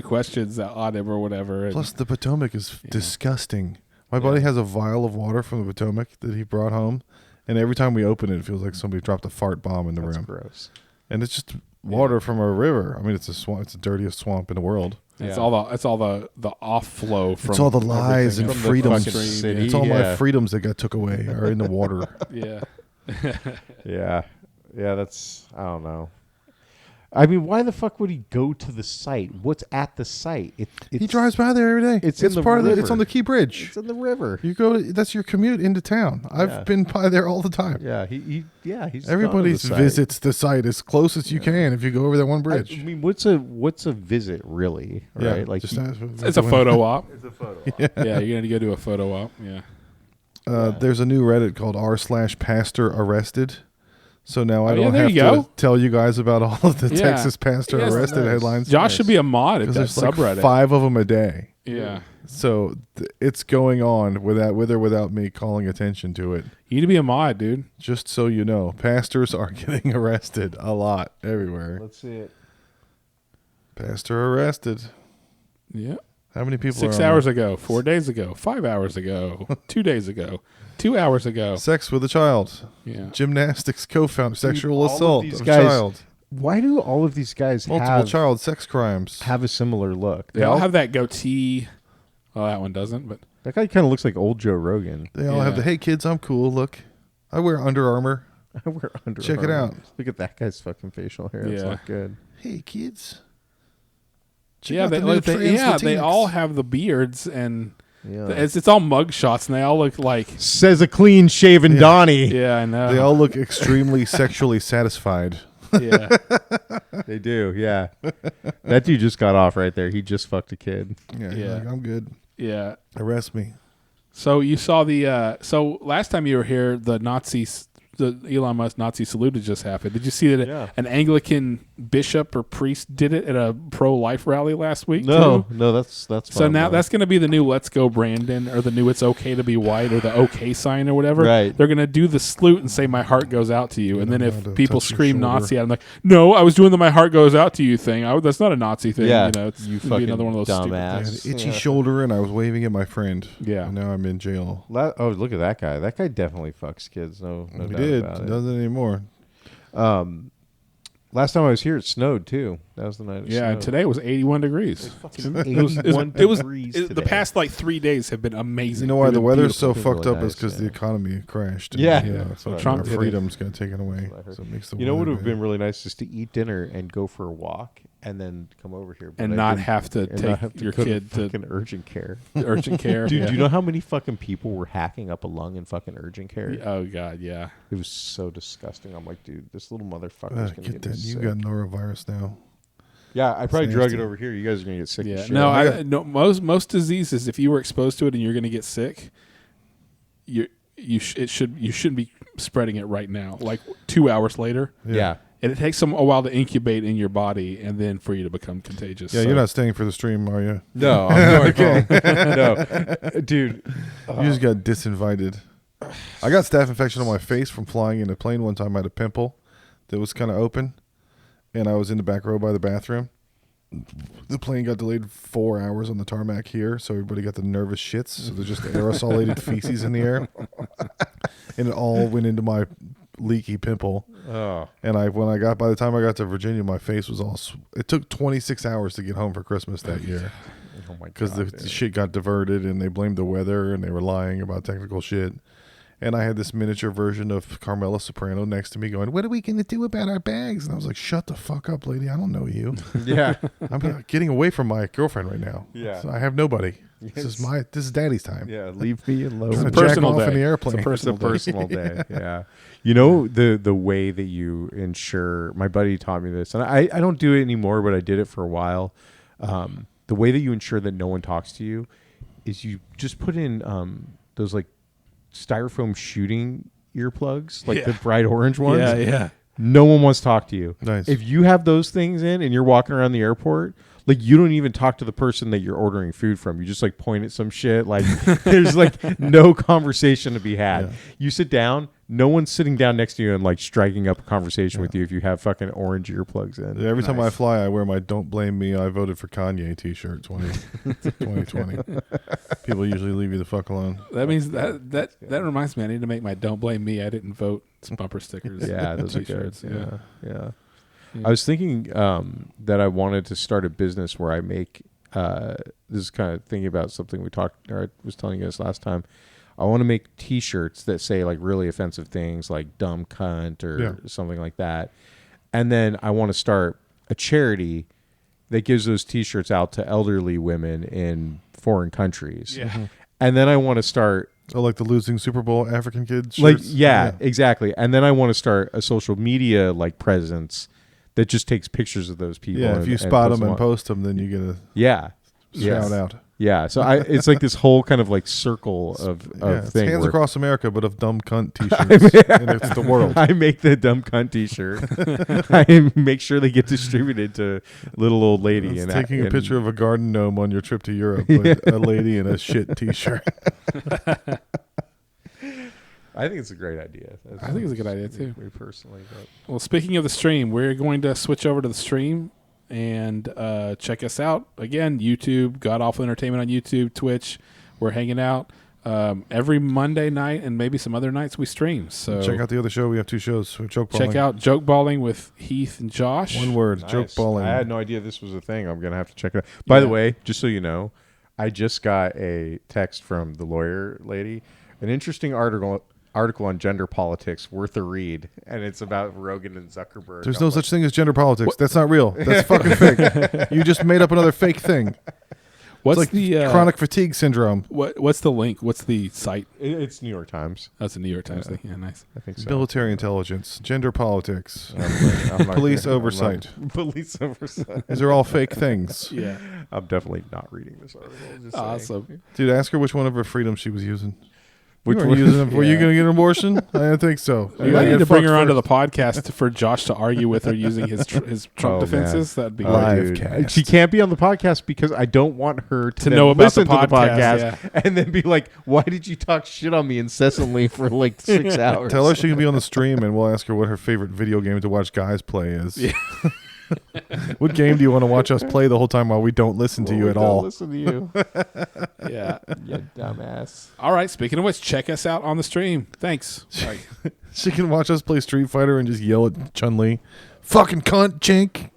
questions on him or whatever. And plus, the Potomac is disgusting. My buddy has a vial of water from the Potomac that he brought home, and every time we open it, it feels like somebody dropped a fart bomb in the room. That's gross. And it's just water from a river. I mean, it's a swamp. It's the dirtiest swamp in the world. It's all the off flow from. It's all the lies and freedoms. City. It's all my freedoms that got took away are in the water. Yeah. Yeah. That's, I don't know. I mean, why the fuck would he go to the site? What's at the site? He drives by there every day. It's in the part of river. it's on the Key Bridge. It's in the river. You go. That's your commute into town. I've been by there all the time. Yeah, he's Everybody gone to the site. visits the site as close as you can if you go over that one bridge. I mean, what's a visit really? Right? Like just It's a photo op. it's a photo. Yeah, you're gonna go do a photo op. Yeah. There's a new Reddit called r/pastor arrested. So now I yeah, don't there have you to go. tell you guys about all of the Yeah. Texas pastor Yes, arrested nice. headlines. Josh should be a mod at that Because there's subreddit. like 5 of them a day. Yeah. So it's going on with or without me calling attention to it. You need to be a mod, dude. Just so you know, pastors are getting arrested a lot everywhere. Let's see it. Pastor arrested. Yeah. How many people 6 are on hours ago, 4 days ago, 5 hours ago, 2 days ago, 2 hours ago. there? Sex with a child. Yeah. Gymnastics co-founder. Sexual all of assault these of guys child. Why do all of these guys Multiple child sex crimes. have a similar look? They all have that goatee. Well, that one doesn't, but that guy kind of looks like old Joe Rogan. They all have Yeah. the, hey kids, I'm cool. Look, I wear Under Armour. I wear Under Check it Armour. out. Look at that guy's fucking facial hair. It's Yeah. not good. Hey kids. Check yeah, out they, the new Trans they Latinx. all have the beards and Yeah. it's all mug shots and they all look like. Says a clean shaven Yeah. Donnie. Yeah, I know. They all look extremely sexually satisfied. Yeah. They do, yeah. That dude just got off right there. He just fucked a kid. Yeah, Yeah. like, I'm good. Yeah. Arrest me. So you saw the so last time you were here, the Elon Musk Nazi salute had just happened. Did you see that Yeah. an Anglican bishop or priest did it at a pro-life rally last week? No, too? no, that's So fine, now though. that's going to be the new "Let's Go Brandon" or the new "It's okay to be white" or the "OK" sign or whatever. Right. They're going to do the salute and say "My heart goes out to you," and then I'm if allowed to people touch your scream shoulder. Nazi, I'm like, "No, I was doing the 'My heart goes out to you' thing. That's not a Nazi thing." Yeah, You know, it's you gonna be fucking another one of those dumbass. stupid I had things. an itchy Yeah. shoulder and I was waving at my friend. Yeah. And now I'm in jail. Oh, look at that guy. That guy definitely fucks kids. No He doubt did. about it. Doesn't anymore. Last time I was here, it snowed too. That was the night. It Yeah, snowed. and today was 81 degrees. Fucking It was 81 degrees the today. past like 3 days have been amazing. You know why They've the been weather's beautiful. so Been fucked really up is nice, because yeah. the economy crashed. And, Yeah. you know, That's so what I Trump our did it. freedom's got taken away. what I heard. So it makes the You know what weather would have bad. been really nice is to eat dinner and go for a walk and then come over here. But and I not didn't- have to and not take have to your go kid to fucking urgent care. urgent care. Dude, Yeah. do you know how many fucking people were hacking up a lung in fucking urgent care? Oh god, yeah. It was so disgusting. I'm like, dude, this little motherfucker's gonna Get get that. me You sick. got norovirus now. Yeah, I probably drug it nasty. over here. You guys are gonna get sick. Yeah. as shit. No, I no. Most diseases, if you were exposed to it and you're going to get sick, you shouldn't be spreading it right now. Like 2 hours later, yeah. and it takes a while to incubate in your body, and then for you to become contagious. Yeah, So- you're not staying for the stream, are you? No, I'm going home. No, dude. You just got disinvited. I got staph infection on my face from flying in a plane one time. I had a pimple that was kind of open, and I was in the back row by the bathroom. The plane got delayed 4 hours on the tarmac here, so everybody got the nervous shits. So there's just aerosolated feces in the air, and it all went into my leaky pimple. Oh, And by the time I got to Virginia, my face was all. It took 26 hours to get home for Christmas that year oh my god. because the dude. shit got diverted, and they blamed the weather, and they were lying about technical shit. And I had this miniature version of Carmela Soprano next to me going, "What are we going to do about our bags?" And I was like, "Shut the fuck up, lady. I don't know you. Yeah. I'm getting away from my girlfriend right now. Yeah. So I have nobody. This is daddy's time. Yeah. Leave me alone. Trying to It's a jack personal off day. in the airplane. It's a It's a personal day. personal day. Yeah. You know, the way that you insure, my buddy taught me this, and I don't do it anymore, but I did it for a while. The way that you ensure that no one talks to you is you just put in those like styrofoam shooting earplugs, like the Yeah. bright orange ones. Yeah, yeah. No one wants to talk to you. Nice. If you have those things in and you're walking around the airport, like you don't even talk to the person that you're ordering food from. You just like point at some shit. Like there's like no conversation to be had. Yeah. You sit down, no one's sitting down next to you and like striking up a conversation with you if you have fucking orange earplugs in. Every time I fly, I wear my "Don't Blame Me, I Voted for Kanye" T-shirt. 2020. People usually leave you the fuck alone. That means that reminds me. I need to make my "Don't Blame Me, I Didn't Vote" bumper stickers. Yeah, those are good. T-shirts. Yeah, yeah. Yeah. I was thinking that I wanted to start a business where I make. This is kind of thinking about something we talked, or I was telling you guys last time. I want to make T-shirts that say like really offensive things, like "dumb cunt" or something like that. And then I want to start a charity that gives those T-shirts out to elderly women in foreign countries. Yeah. And then I want to start Oh, like the losing Super Bowl African kids like shirts? exactly. And then I want to start a social media like presence that just takes pictures of those people. Yeah, if you spot them and post them, then you get a shout out. Yeah, so it's like this whole kind of like circle of It's thing. Hands where Across America, but of dumb cunt T-shirts, and it's the world. I make the dumb cunt T-shirt. I make sure they get distributed to little old lady. It's taking a picture of a garden gnome on your trip to Europe with a lady in a shit T-shirt. I think it's a great idea. I think it's a good idea too. Me personally, but. Well, speaking of the stream, we're going to switch over to the stream and check us out again. YouTube, God Awful Entertainment on YouTube, Twitch. We're hanging out every Monday night and maybe some other nights we stream. So check out the other show. We have 2 shows. Joke Balling. check out Joke Balling with Heath and Josh. One word, Nice. Joke Balling. I had no idea this was a thing. I'm gonna have to check it out. By the way, just so you know, I just got a text from the lawyer lady. An interesting article on gender politics worth a read, and it's about Rogan and Zuckerberg. There's no such thing as gender politics. That's not real. That's fucking fake. You just made up another fake thing. What's It's like the chronic fatigue syndrome. What's the link? What's the site? It's New York Times. That's a New York Times thing. Yeah, nice. I think so. Military intelligence, gender politics, I'm not police gonna- I'm oversight. not- police oversight. These are all fake things. Yeah. I'm definitely not reading this article. Just saying. Awesome. Dude, ask her which one of her freedoms she was using. Which You weren't one? using them. Were you Yeah. going to get an abortion? I didn't think so. You might need to bring her onto the podcast for Josh to argue with her using his Trump Oh, defenses. That'd be Live great. Dude, cast. she can't be on the podcast because I don't want her to know about listen the to the podcast, podcast and then be like, "Why did you talk shit on me incessantly for like 6 hours?" Tell her she can be on the stream, and we'll ask her what her favorite video game to watch guys play is. Yeah. What game do you want to watch us play the whole time while we don't listen to you at all? Listen to you, Yeah. you dumbass. All right. Speaking of which, check us out on the stream. Thanks. All right. She can watch us play Street Fighter and just yell at Chun-Li. Fucking cunt, chink.